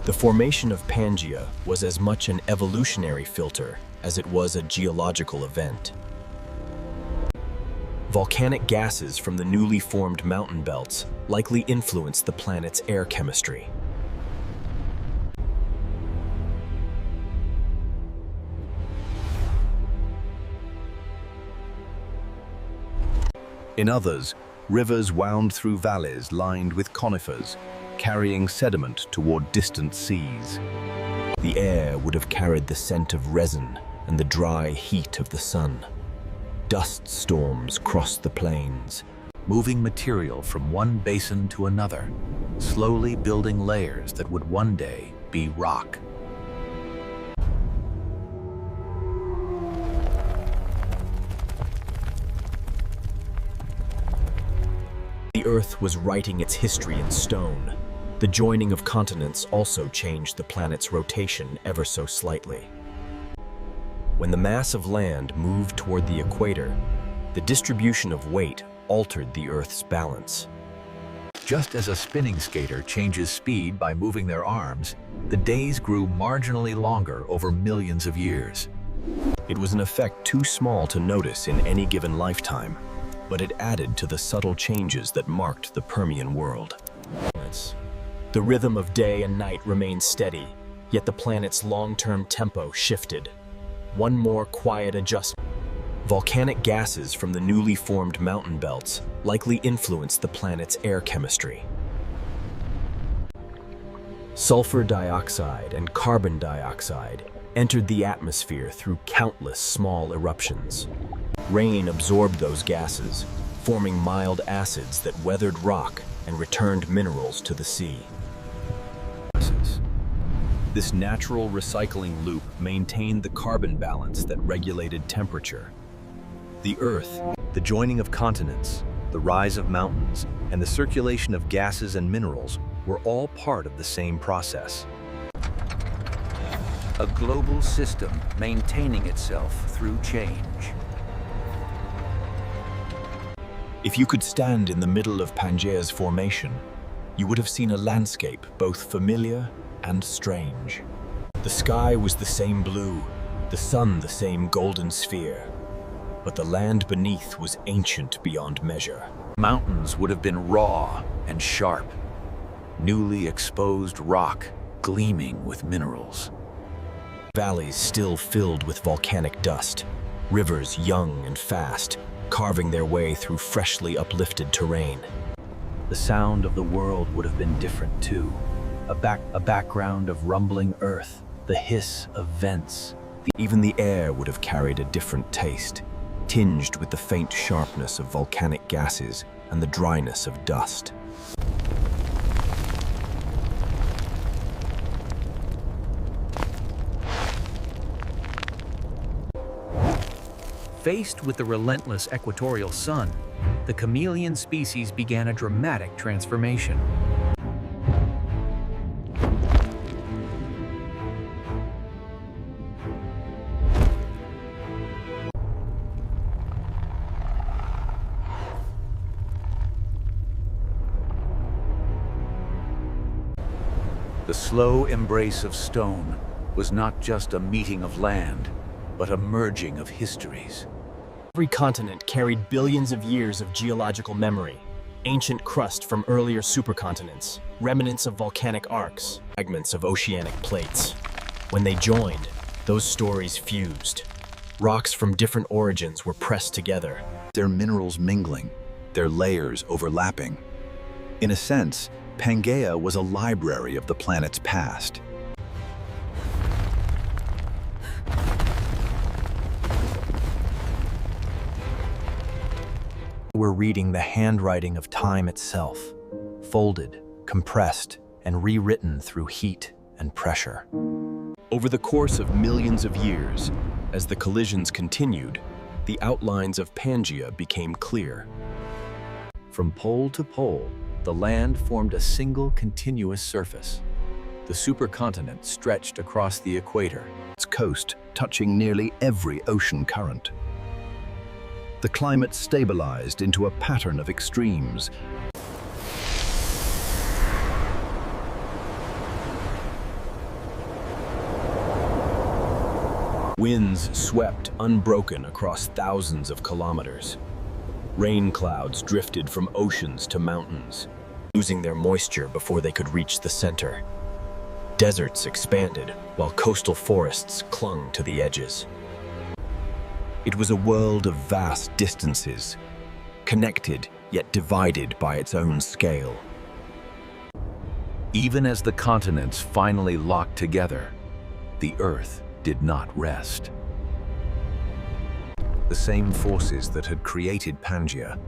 The formation of Pangaea was as much an evolutionary filter as it was a geological event. Volcanic gases from the newly formed mountain belts likely influenced the planet's air chemistry. In others, rivers wound through valleys lined with conifers, carrying sediment toward distant seas. The air would have carried the scent of resin and the dry heat of the sun. Dust storms crossed the plains, Moving material from one basin to another, slowly building layers that would one day be rock. The Earth was writing its history in stone. The joining of continents also changed the planet's rotation ever so slightly. When the mass of land moved toward the equator, the distribution of weight altered the Earth's balance. Just as a spinning skater changes speed by moving their arms, the days grew marginally longer over millions of years. It was an effect too small to notice in any given lifetime, but it added to the subtle changes that marked the Permian world. The rhythm of day and night remained steady, yet the planet's long-term tempo shifted. One more quiet adjustment. Volcanic gases from the newly formed mountain belts likely influenced the planet's air chemistry. Sulfur dioxide and carbon dioxide entered the atmosphere through countless small eruptions. Rain absorbed those gases, forming mild acids that weathered rock and returned minerals to the sea. This natural recycling loop maintained the carbon balance that regulated temperature. The Earth, the joining of continents, the rise of mountains, and the circulation of gases and minerals were all part of the same process. A global system maintaining itself through change. If you could stand in the middle of Pangaea's formation, you would have seen a landscape both familiar and strange. The sky was the same blue, the sun the same golden sphere, but the land beneath was ancient beyond measure. Mountains would have been raw and sharp, newly exposed rock gleaming with minerals. Valleys still filled with volcanic dust, rivers young and fast, carving their way through freshly uplifted terrain. The sound of the world would have been different too. A background of rumbling earth, the hiss of vents. Even the air would have carried a different taste, tinged with the faint sharpness of volcanic gases and the dryness of dust. Faced with the relentless equatorial sun, the chameleon species began a dramatic transformation. The slow embrace of stone was not just a meeting of land, but a merging of histories. Every continent carried billions of years of geological memory, ancient crust from earlier supercontinents, remnants of volcanic arcs, fragments of oceanic plates. When they joined, those stories fused. Rocks from different origins were pressed together, Their minerals mingling, their layers overlapping. In a sense, Pangaea was a library of the planet's past. We're reading the handwriting of time itself, folded, compressed, and rewritten through heat and pressure. Over the course of millions of years, as the collisions continued, the outlines of Pangaea became clear. From pole to pole, the land formed a single continuous surface. The supercontinent stretched across the equator, Its coast touching nearly every ocean current. The climate stabilized into a pattern of extremes. Winds swept unbroken across thousands of kilometers. Rain clouds drifted from oceans to mountains, losing their moisture before they could reach the center. Deserts expanded, while coastal forests clung to the edges. It was a world of vast distances, connected yet divided by its own scale. Even as the continents finally locked together, the Earth did not rest. The same forces that had created Pangaea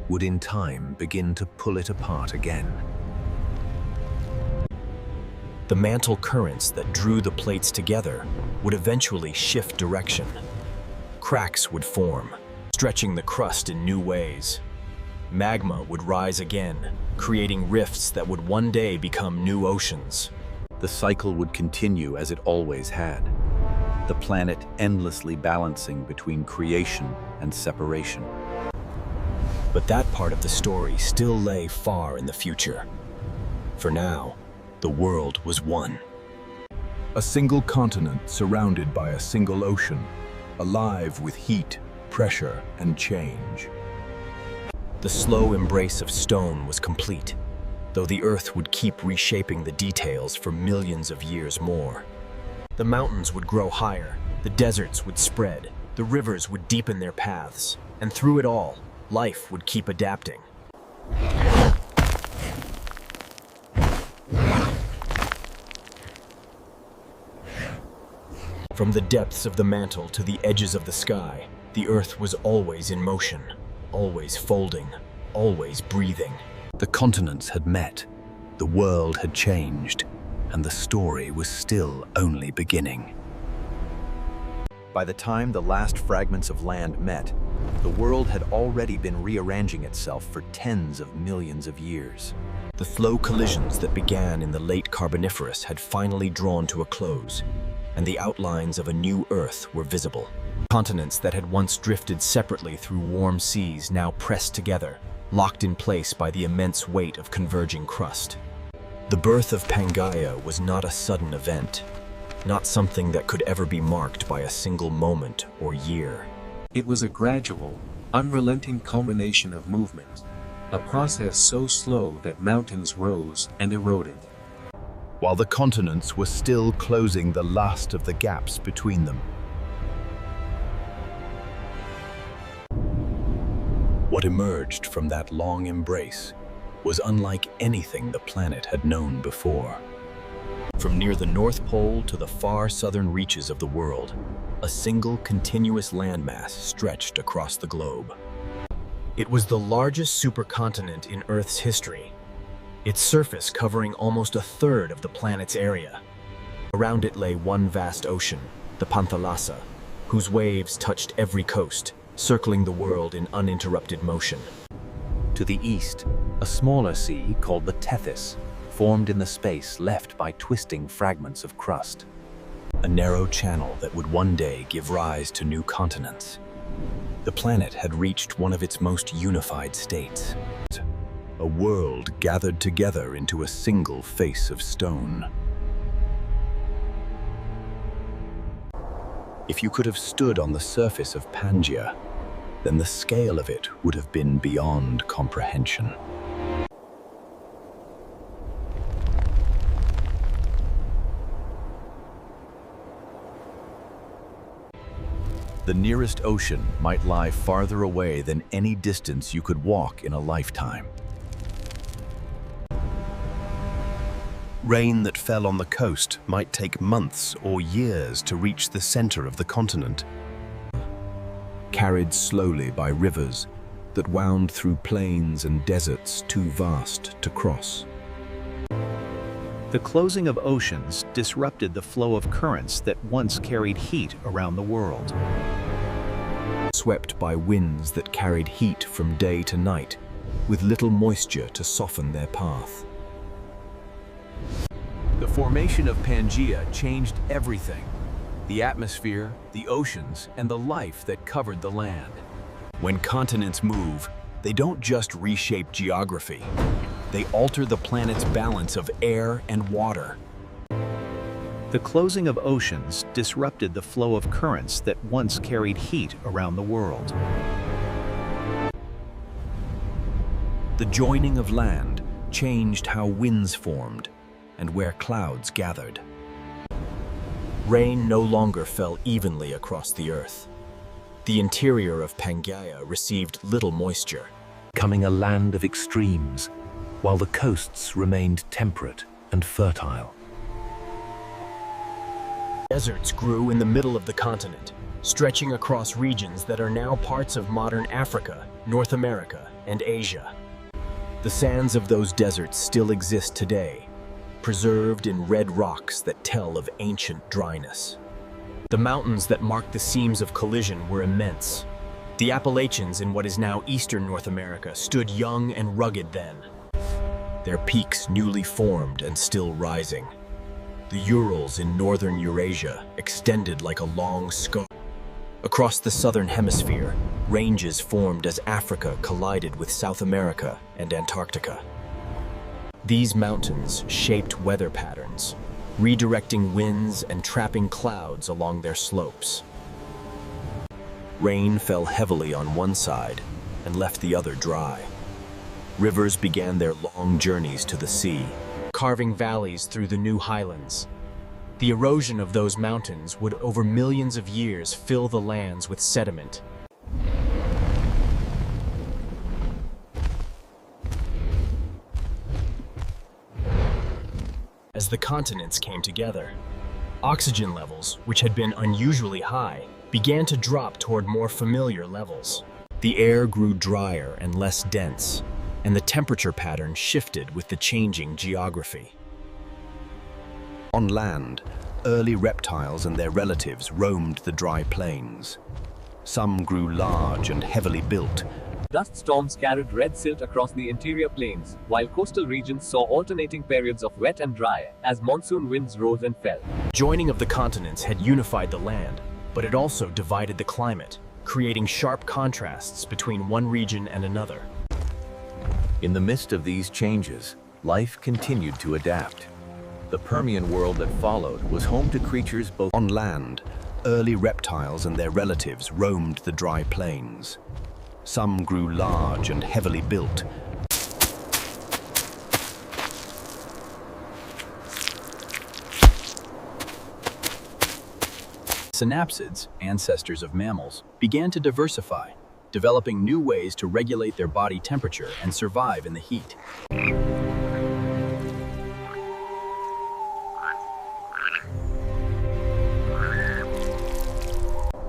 would in time begin to pull it apart again. The mantle currents that drew the plates together would eventually shift direction. Cracks would form, stretching the crust in new ways. Magma would rise again, creating rifts that would one day become new oceans. The cycle would continue as it always had, the planet endlessly balancing between creation and separation. But that part of the story still lay far in the future. For now, the world was one. A single continent surrounded by a single ocean, alive with heat, pressure, and change. The slow embrace of stone was complete, though the Earth would keep reshaping the details for millions of years more. The mountains would grow higher, the deserts would spread, the rivers would deepen their paths, and through it all, life would keep adapting. From the depths of the mantle to the edges of the sky, the Earth was always in motion, always folding, always breathing. The continents had met, the world had changed, and the story was still only beginning. By the time the last fragments of land met, the world had already been rearranging itself for tens of millions of years. The slow collisions that began in the late Carboniferous had finally drawn to a close, and the outlines of a new Earth were visible. Continents that had once drifted separately through warm seas now pressed together, locked in place by the immense weight of converging crust. The birth of Pangaea was not a sudden event, not something that could ever be marked by a single moment or year. It was a gradual, unrelenting culmination of movement, a process so slow that mountains rose and eroded, while the continents were still closing the last of the gaps between them. What emerged from that long embrace was unlike anything the planet had known before. From near the North Pole to the far southern reaches of the world, a single continuous landmass stretched across the globe. It was the largest supercontinent in Earth's history, its surface covering almost a third of the planet's area. Around it lay one vast ocean, the Panthalassa, whose waves touched every coast, circling the world in uninterrupted motion. To the east, a smaller sea called the Tethys formed in the space left by twisting fragments of crust. A narrow channel that would one day give rise to new continents. The planet had reached one of its most unified states. A world gathered together into a single face of stone. If you could have stood on the surface of Pangaea, then the scale of it would have been beyond comprehension. The nearest ocean might lie farther away than any distance you could walk in a lifetime. Rain that fell on the coast might take months or years to reach the center of the continent. Carried slowly by rivers that wound through plains and deserts too vast to cross. The closing of oceans disrupted the flow of currents that once carried heat around the world. Swept by winds that carried heat from day to night, with little moisture to soften their path. The formation of Pangaea changed everything: the atmosphere, the oceans, and the life that covered the land. When continents move, they don't just reshape geography. They alter the planet's balance of air and water. The closing of oceans disrupted the flow of currents that once carried heat around the world. The joining of land changed how winds formed and where clouds gathered. Rain no longer fell evenly across the Earth. The interior of Pangaea received little moisture, Becoming a land of extremes, while the coasts remained temperate and fertile. Deserts grew in the middle of the continent, stretching across regions that are now parts of modern Africa, North America, and Asia. The sands of those deserts still exist today, preserved in red rocks that tell of ancient dryness. The mountains that marked the seams of collision were immense. The Appalachians in what is now eastern North America stood young and rugged then, their peaks newly formed and still rising. The Urals in northern Eurasia extended like a long scarf. Across the southern hemisphere, ranges formed as Africa collided with South America and Antarctica. These mountains shaped weather patterns, redirecting winds and trapping clouds along their slopes. Rain fell heavily on one side and left the other dry. Rivers began their long journeys to the sea, carving valleys through the new highlands. The erosion of those mountains would over millions of years fill the lands with sediment. As the continents came together, oxygen levels, which had been unusually high, began to drop toward more familiar levels. The air grew drier and less dense, and the temperature pattern shifted with the changing geography. On land, early reptiles and their relatives roamed the dry plains. Some grew large and heavily built. Dust storms carried red silt across the interior plains, while coastal regions saw alternating periods of wet and dry as monsoon winds rose and fell. Joining of the continents had unified the land, but it also divided the climate, creating sharp contrasts between one region and another. In the midst of these changes, life continued to adapt. The Permian world that followed was home to creatures both on land. Early reptiles and their relatives roamed the dry plains. Some grew large and heavily built. Synapsids, ancestors of mammals, began to diversify, developing new ways to regulate their body temperature and survive in the heat.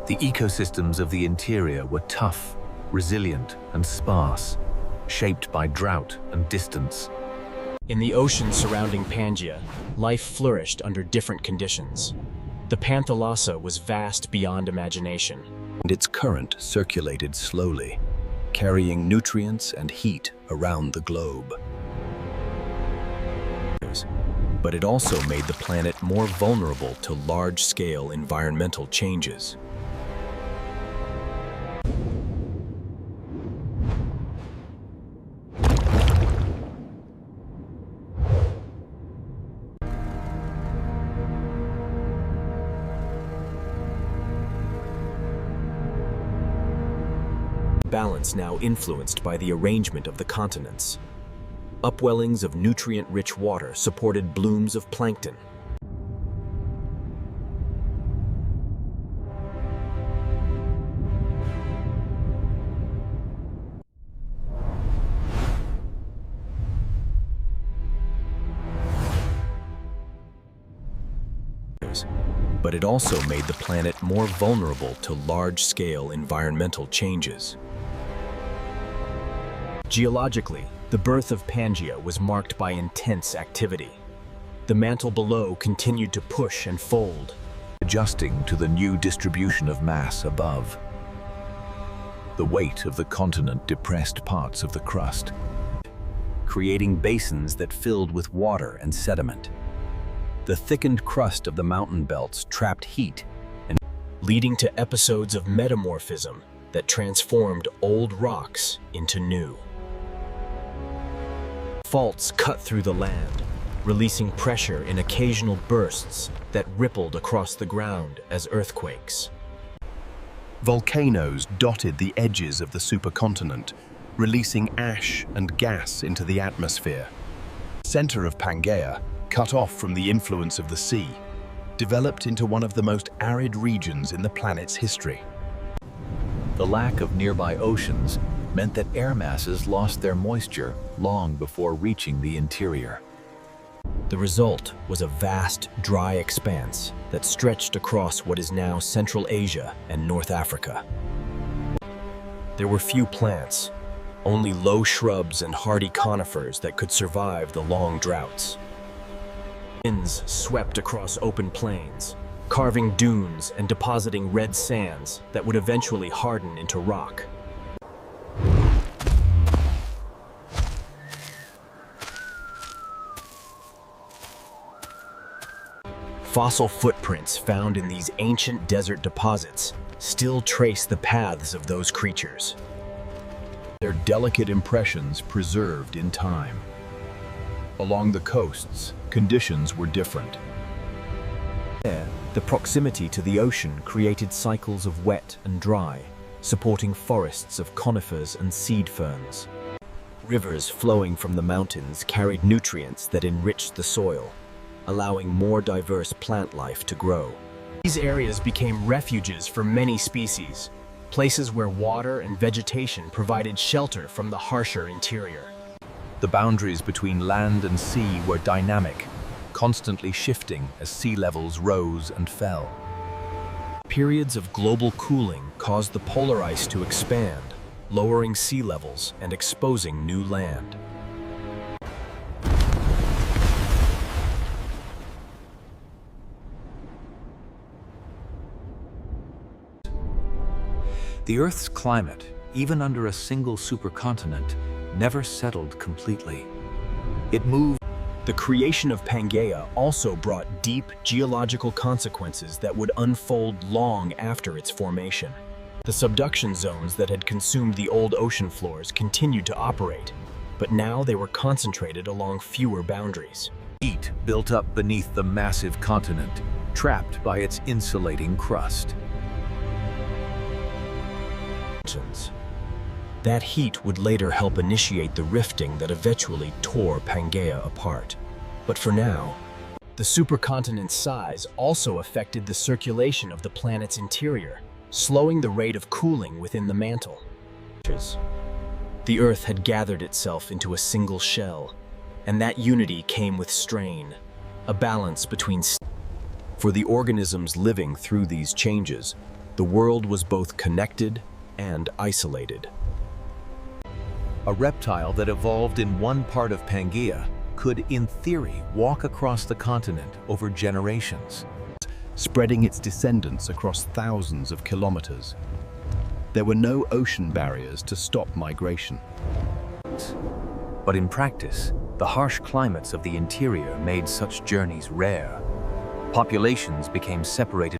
The ecosystems of the interior were tough, resilient, and sparse, shaped by drought and distance. In the ocean surrounding Pangaea, life flourished under different conditions. The Panthalassa was vast beyond imagination, And its current circulated slowly, carrying nutrients and heat around the globe. but it also made the planet more vulnerable to large-scale environmental changes. Balance now influenced by the arrangement of the continents. Upwellings of nutrient-rich water supported blooms of plankton. But it also made the planet more vulnerable to large-scale environmental changes. Geologically, the birth of Pangaea was marked by intense activity. The mantle below continued to push and fold, adjusting to the new distribution of mass above. The weight of the continent depressed parts of the crust, creating basins that filled with water and sediment. The thickened crust of the mountain belts trapped heat, and leading to episodes of metamorphism that transformed old rocks into new. Faults cut through the land, releasing pressure in occasional bursts that rippled across the ground as earthquakes. Volcanoes dotted the edges of the supercontinent, releasing ash and gas into the atmosphere. The center of Pangaea, cut off from the influence of the sea, developed into one of the most arid regions in the planet's history. The lack of nearby oceans meant that air masses lost their moisture long before reaching the interior. The result was a vast, dry expanse that stretched across what is now Central Asia and North Africa. There were few plants, only low shrubs and hardy conifers that could survive the long droughts. Winds swept across open plains, carving dunes and depositing red sands that would eventually harden into rock. Fossil footprints found in these ancient desert deposits still trace the paths of those creatures, their delicate impressions preserved in time. Along the coasts, conditions were different. There, the proximity to the ocean created cycles of wet and dry, supporting forests of conifers and seed ferns. Rivers flowing from the mountains carried nutrients that enriched the soil, allowing more diverse plant life to grow. These areas became refuges for many species, places where water and vegetation provided shelter from the harsher interior. The boundaries between land and sea were dynamic, constantly shifting as sea levels rose and fell. Periods of global cooling caused the polar ice to expand, lowering sea levels and exposing new land. The Earth's climate, even under a single supercontinent, never settled completely. It moved. The creation of Pangaea also brought deep geological consequences that would unfold long after its formation. The subduction zones that had consumed the old ocean floors continued to operate, but now they were concentrated along fewer boundaries. Heat built up beneath the massive continent, trapped by its insulating crust. That heat would later help initiate the rifting that eventually tore Pangaea apart. But for now, the supercontinent's size also affected the circulation of the planet's interior, slowing the rate of cooling within the mantle. The Earth had gathered itself into a single shell, and that unity came with strain, a balance between. For the organisms living through these changes, the world was both connected and isolated. A reptile that evolved in one part of Pangaea could, in theory, walk across the continent over generations, spreading its descendants across thousands of kilometers. There were no ocean barriers to stop migration. But in practice, the harsh climates of the interior made such journeys rare. Populations became separated.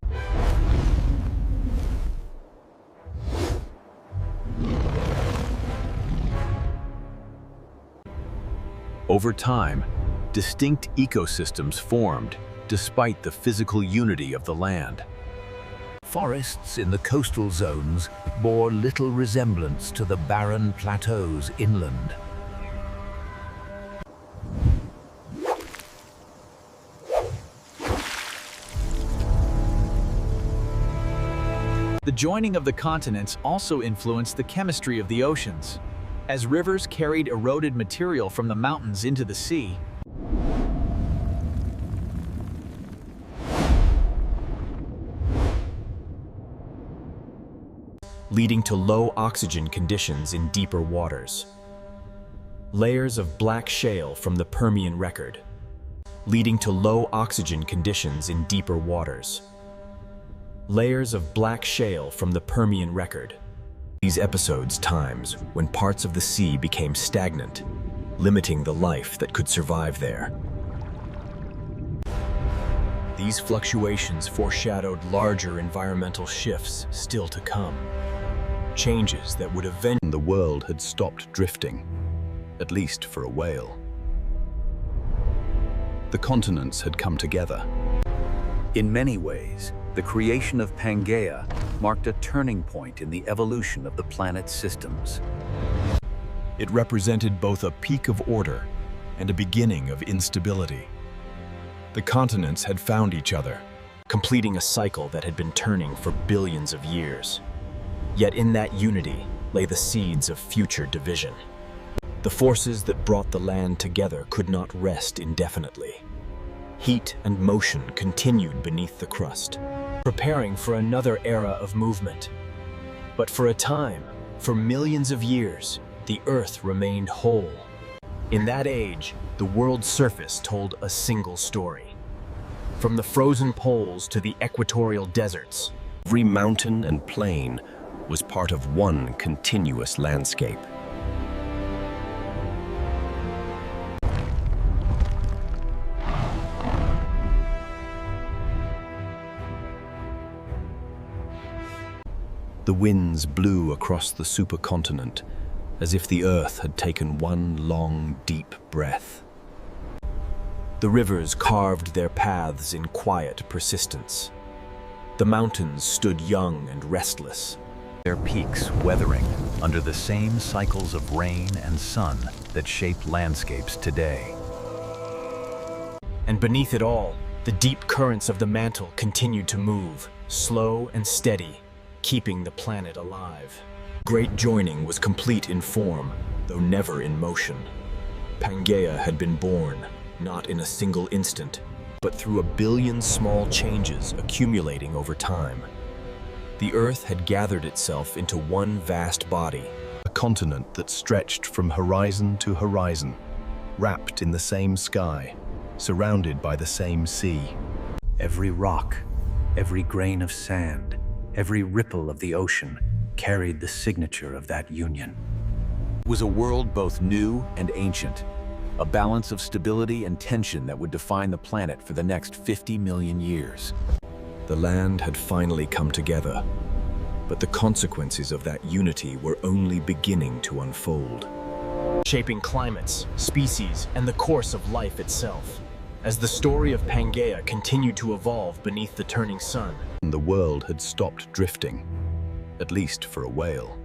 Over time, distinct ecosystems formed despite the physical unity of the land. Forests in the coastal zones bore little resemblance to the barren plateaus inland. The joining of the continents also influenced the chemistry of the oceans. As rivers carried eroded material from the mountains into the sea, leading to low oxygen conditions in deeper waters. Layers of black shale from the Permian record, leading to low oxygen conditions in deeper waters. Layers of black shale from the Permian record. These episodes times when parts of the sea became stagnant, limiting the life that could survive there. These fluctuations foreshadowed larger environmental shifts still to come. Changes that would eventually... The world had stopped drifting, at least for a whale. The continents had come together. In many ways, the creation of Pangaea marked a turning point in the evolution of the planet's systems. It represented both a peak of order and a beginning of instability. The continents had found each other, completing a cycle that had been turning for billions of years. Yet in that unity lay the seeds of future division. The forces that brought the land together could not rest indefinitely. Heat and motion continued beneath the crust, preparing for another era of movement. But for a time, for millions of years, the Earth remained whole. In that age, the world's surface told a single story. From the frozen poles to the equatorial deserts, every mountain and plain was part of one continuous landscape. The winds blew across the supercontinent as if the Earth had taken one long, deep breath. The rivers carved their paths in quiet persistence. The mountains stood young and restless, Their peaks weathering under the same cycles of rain and sun that shape landscapes today. and beneath it all, the deep currents of the mantle continued to move, slow and steady, keeping the planet alive. Great joining was complete in form, though never in motion. Pangaea had been born, not in a single instant, but through a billion small changes accumulating over time. The Earth had gathered itself into one vast body, a continent that stretched from horizon to horizon, wrapped in the same sky, surrounded by the same sea. Every rock, every grain of sand, every ripple of the ocean carried the signature of that union. It was a world both new and ancient, a balance of stability and tension that would define the planet for the next 50 million years. The land had finally come together, but the consequences of that unity were only beginning to unfold, shaping climates, species, and the course of life itself. As the story of Pangaea continued to evolve beneath the turning sun, The world had stopped drifting, at least for a whale.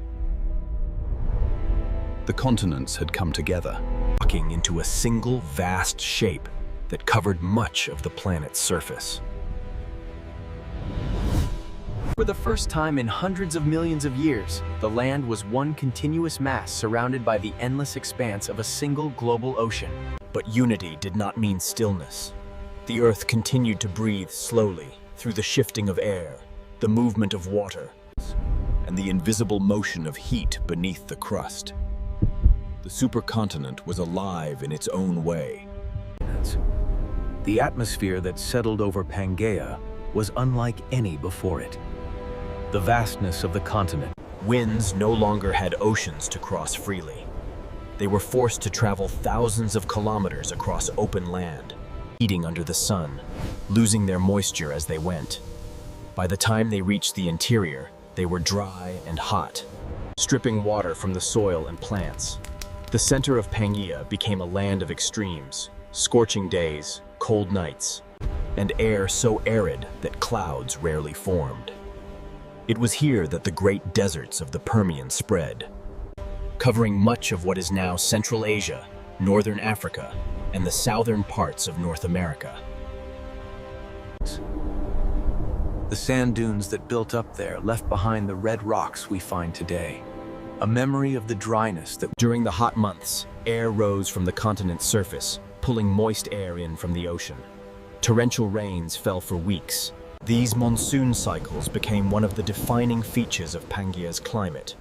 The continents had come together, locking into a single vast shape that covered much of the planet's surface. For the first time in hundreds of millions of years, the land was one continuous mass surrounded by the endless expanse of a single global ocean. But unity did not mean stillness. The Earth continued to breathe slowly through the shifting of air, the movement of water, and the invisible motion of heat beneath the crust. The supercontinent was alive in its own way. The atmosphere that settled over Pangaea was unlike any before it. The vastness of the continent. Winds no longer had oceans to cross freely. They were forced to travel thousands of kilometers across open land, heating under the sun, losing their moisture as they went. By the time they reached the interior, they were dry and hot, stripping water from the soil and plants. The center of Pangaea became a land of extremes, scorching days, cold nights, and air so arid that clouds rarely formed. It was here that the great deserts of the Permian spread, covering much of what is now Central Asia, Northern Africa, and the southern parts of North America. The sand dunes that built up there left behind the red rocks we find today, a memory of the dryness that... During the hot months, air rose from the continent's surface, pulling moist air in from the ocean. Torrential rains fell for weeks. These monsoon cycles became one of the defining features of Pangaea's climate,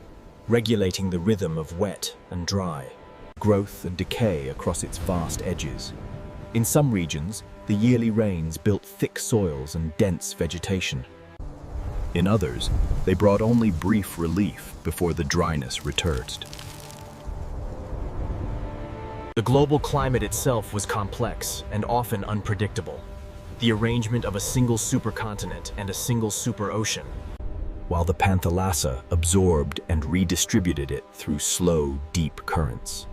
regulating the rhythm of wet and dry, growth and decay across its vast edges. In some regions, the yearly rains built thick soils and dense vegetation. In others, they brought only brief relief before the dryness returned. The global climate itself was complex and often unpredictable. The arrangement of a single supercontinent and a single superocean, while the Panthalassa absorbed and redistributed it through slow, deep currents.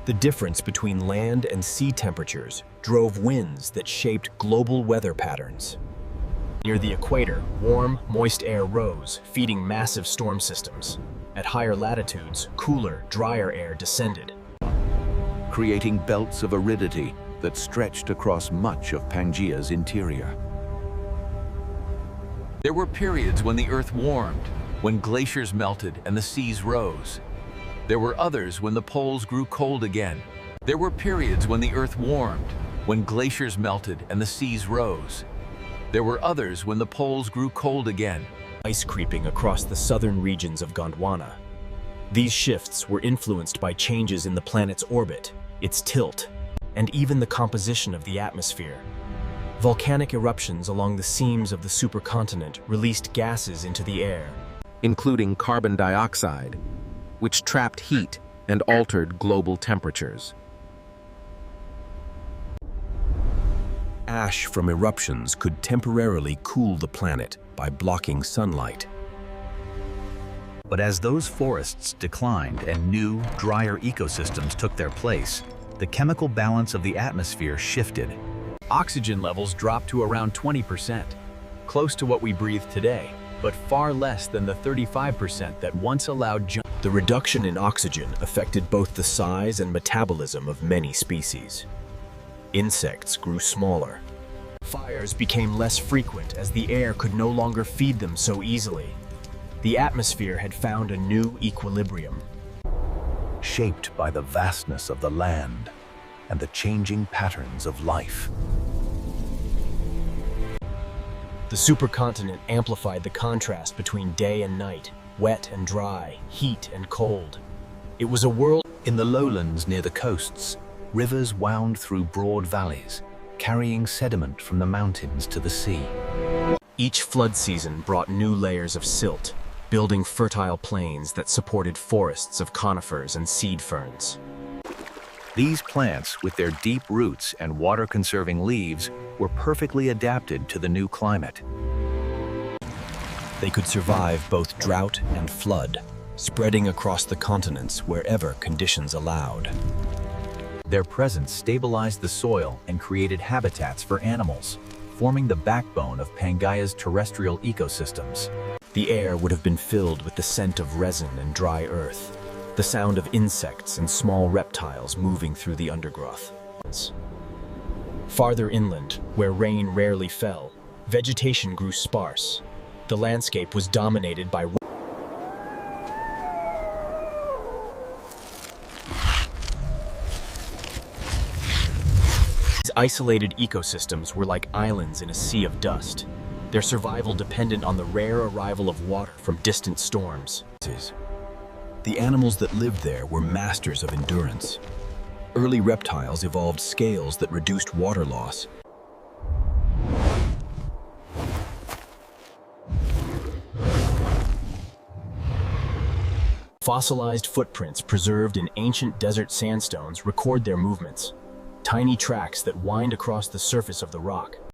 The difference between land and sea temperatures drove winds that shaped global weather patterns. Near the equator, warm, moist air rose, feeding massive storm systems. At higher latitudes, cooler, drier air descended, creating belts of aridity that stretched across much of Pangaea's interior. There were periods when the Earth warmed, when glaciers melted and the seas rose. There were others when the poles grew cold again. There were periods when the Earth warmed, when glaciers melted and the seas rose. There were others when the poles grew cold again. Ice creeping across the southern regions of Gondwana. These shifts were influenced by changes in the planet's orbit, its tilt, and even the composition of the atmosphere. Volcanic eruptions along the seams of the supercontinent released gases into the air, including carbon dioxide, which trapped heat and altered global temperatures. Ash from eruptions could temporarily cool the planet by blocking sunlight. But as those forests declined and new, drier ecosystems took their place, the chemical balance of the atmosphere shifted. Oxygen levels dropped to around 20%, close to what we breathe today, but far less than the 35% that once allowed The reduction in oxygen affected both the size and metabolism of many species. Insects grew smaller. Fires became less frequent as the air could no longer feed them so easily. The atmosphere had found a new equilibrium. Shaped by the vastness of the land and the changing patterns of life. The supercontinent amplified the contrast between day and night, wet and dry, heat and cold. It was a world. In the lowlands near the coasts, rivers wound through broad valleys, carrying sediment from the mountains to the sea. Each flood season brought new layers of silt, building fertile plains that supported forests of conifers and seed ferns. These plants, with their deep roots and water-conserving leaves, were perfectly adapted to the new climate. They could survive both drought and flood, spreading across the continents wherever conditions allowed. Their presence stabilized the soil and created habitats for animals, forming the backbone of Pangaea's terrestrial ecosystems. The air would have been filled with the scent of resin and dry earth, the sound of insects and small reptiles moving through the undergrowth. Farther inland, where rain rarely fell, vegetation grew sparse. The landscape was dominated by These isolated ecosystems were like islands in a sea of dust, their survival dependent on the rare arrival of water from distant storms. The animals that lived there were masters of endurance. Early reptiles evolved scales that reduced water loss. Fossilized footprints preserved in ancient desert sandstones record their movements, tiny tracks that wind across the surface of the rock.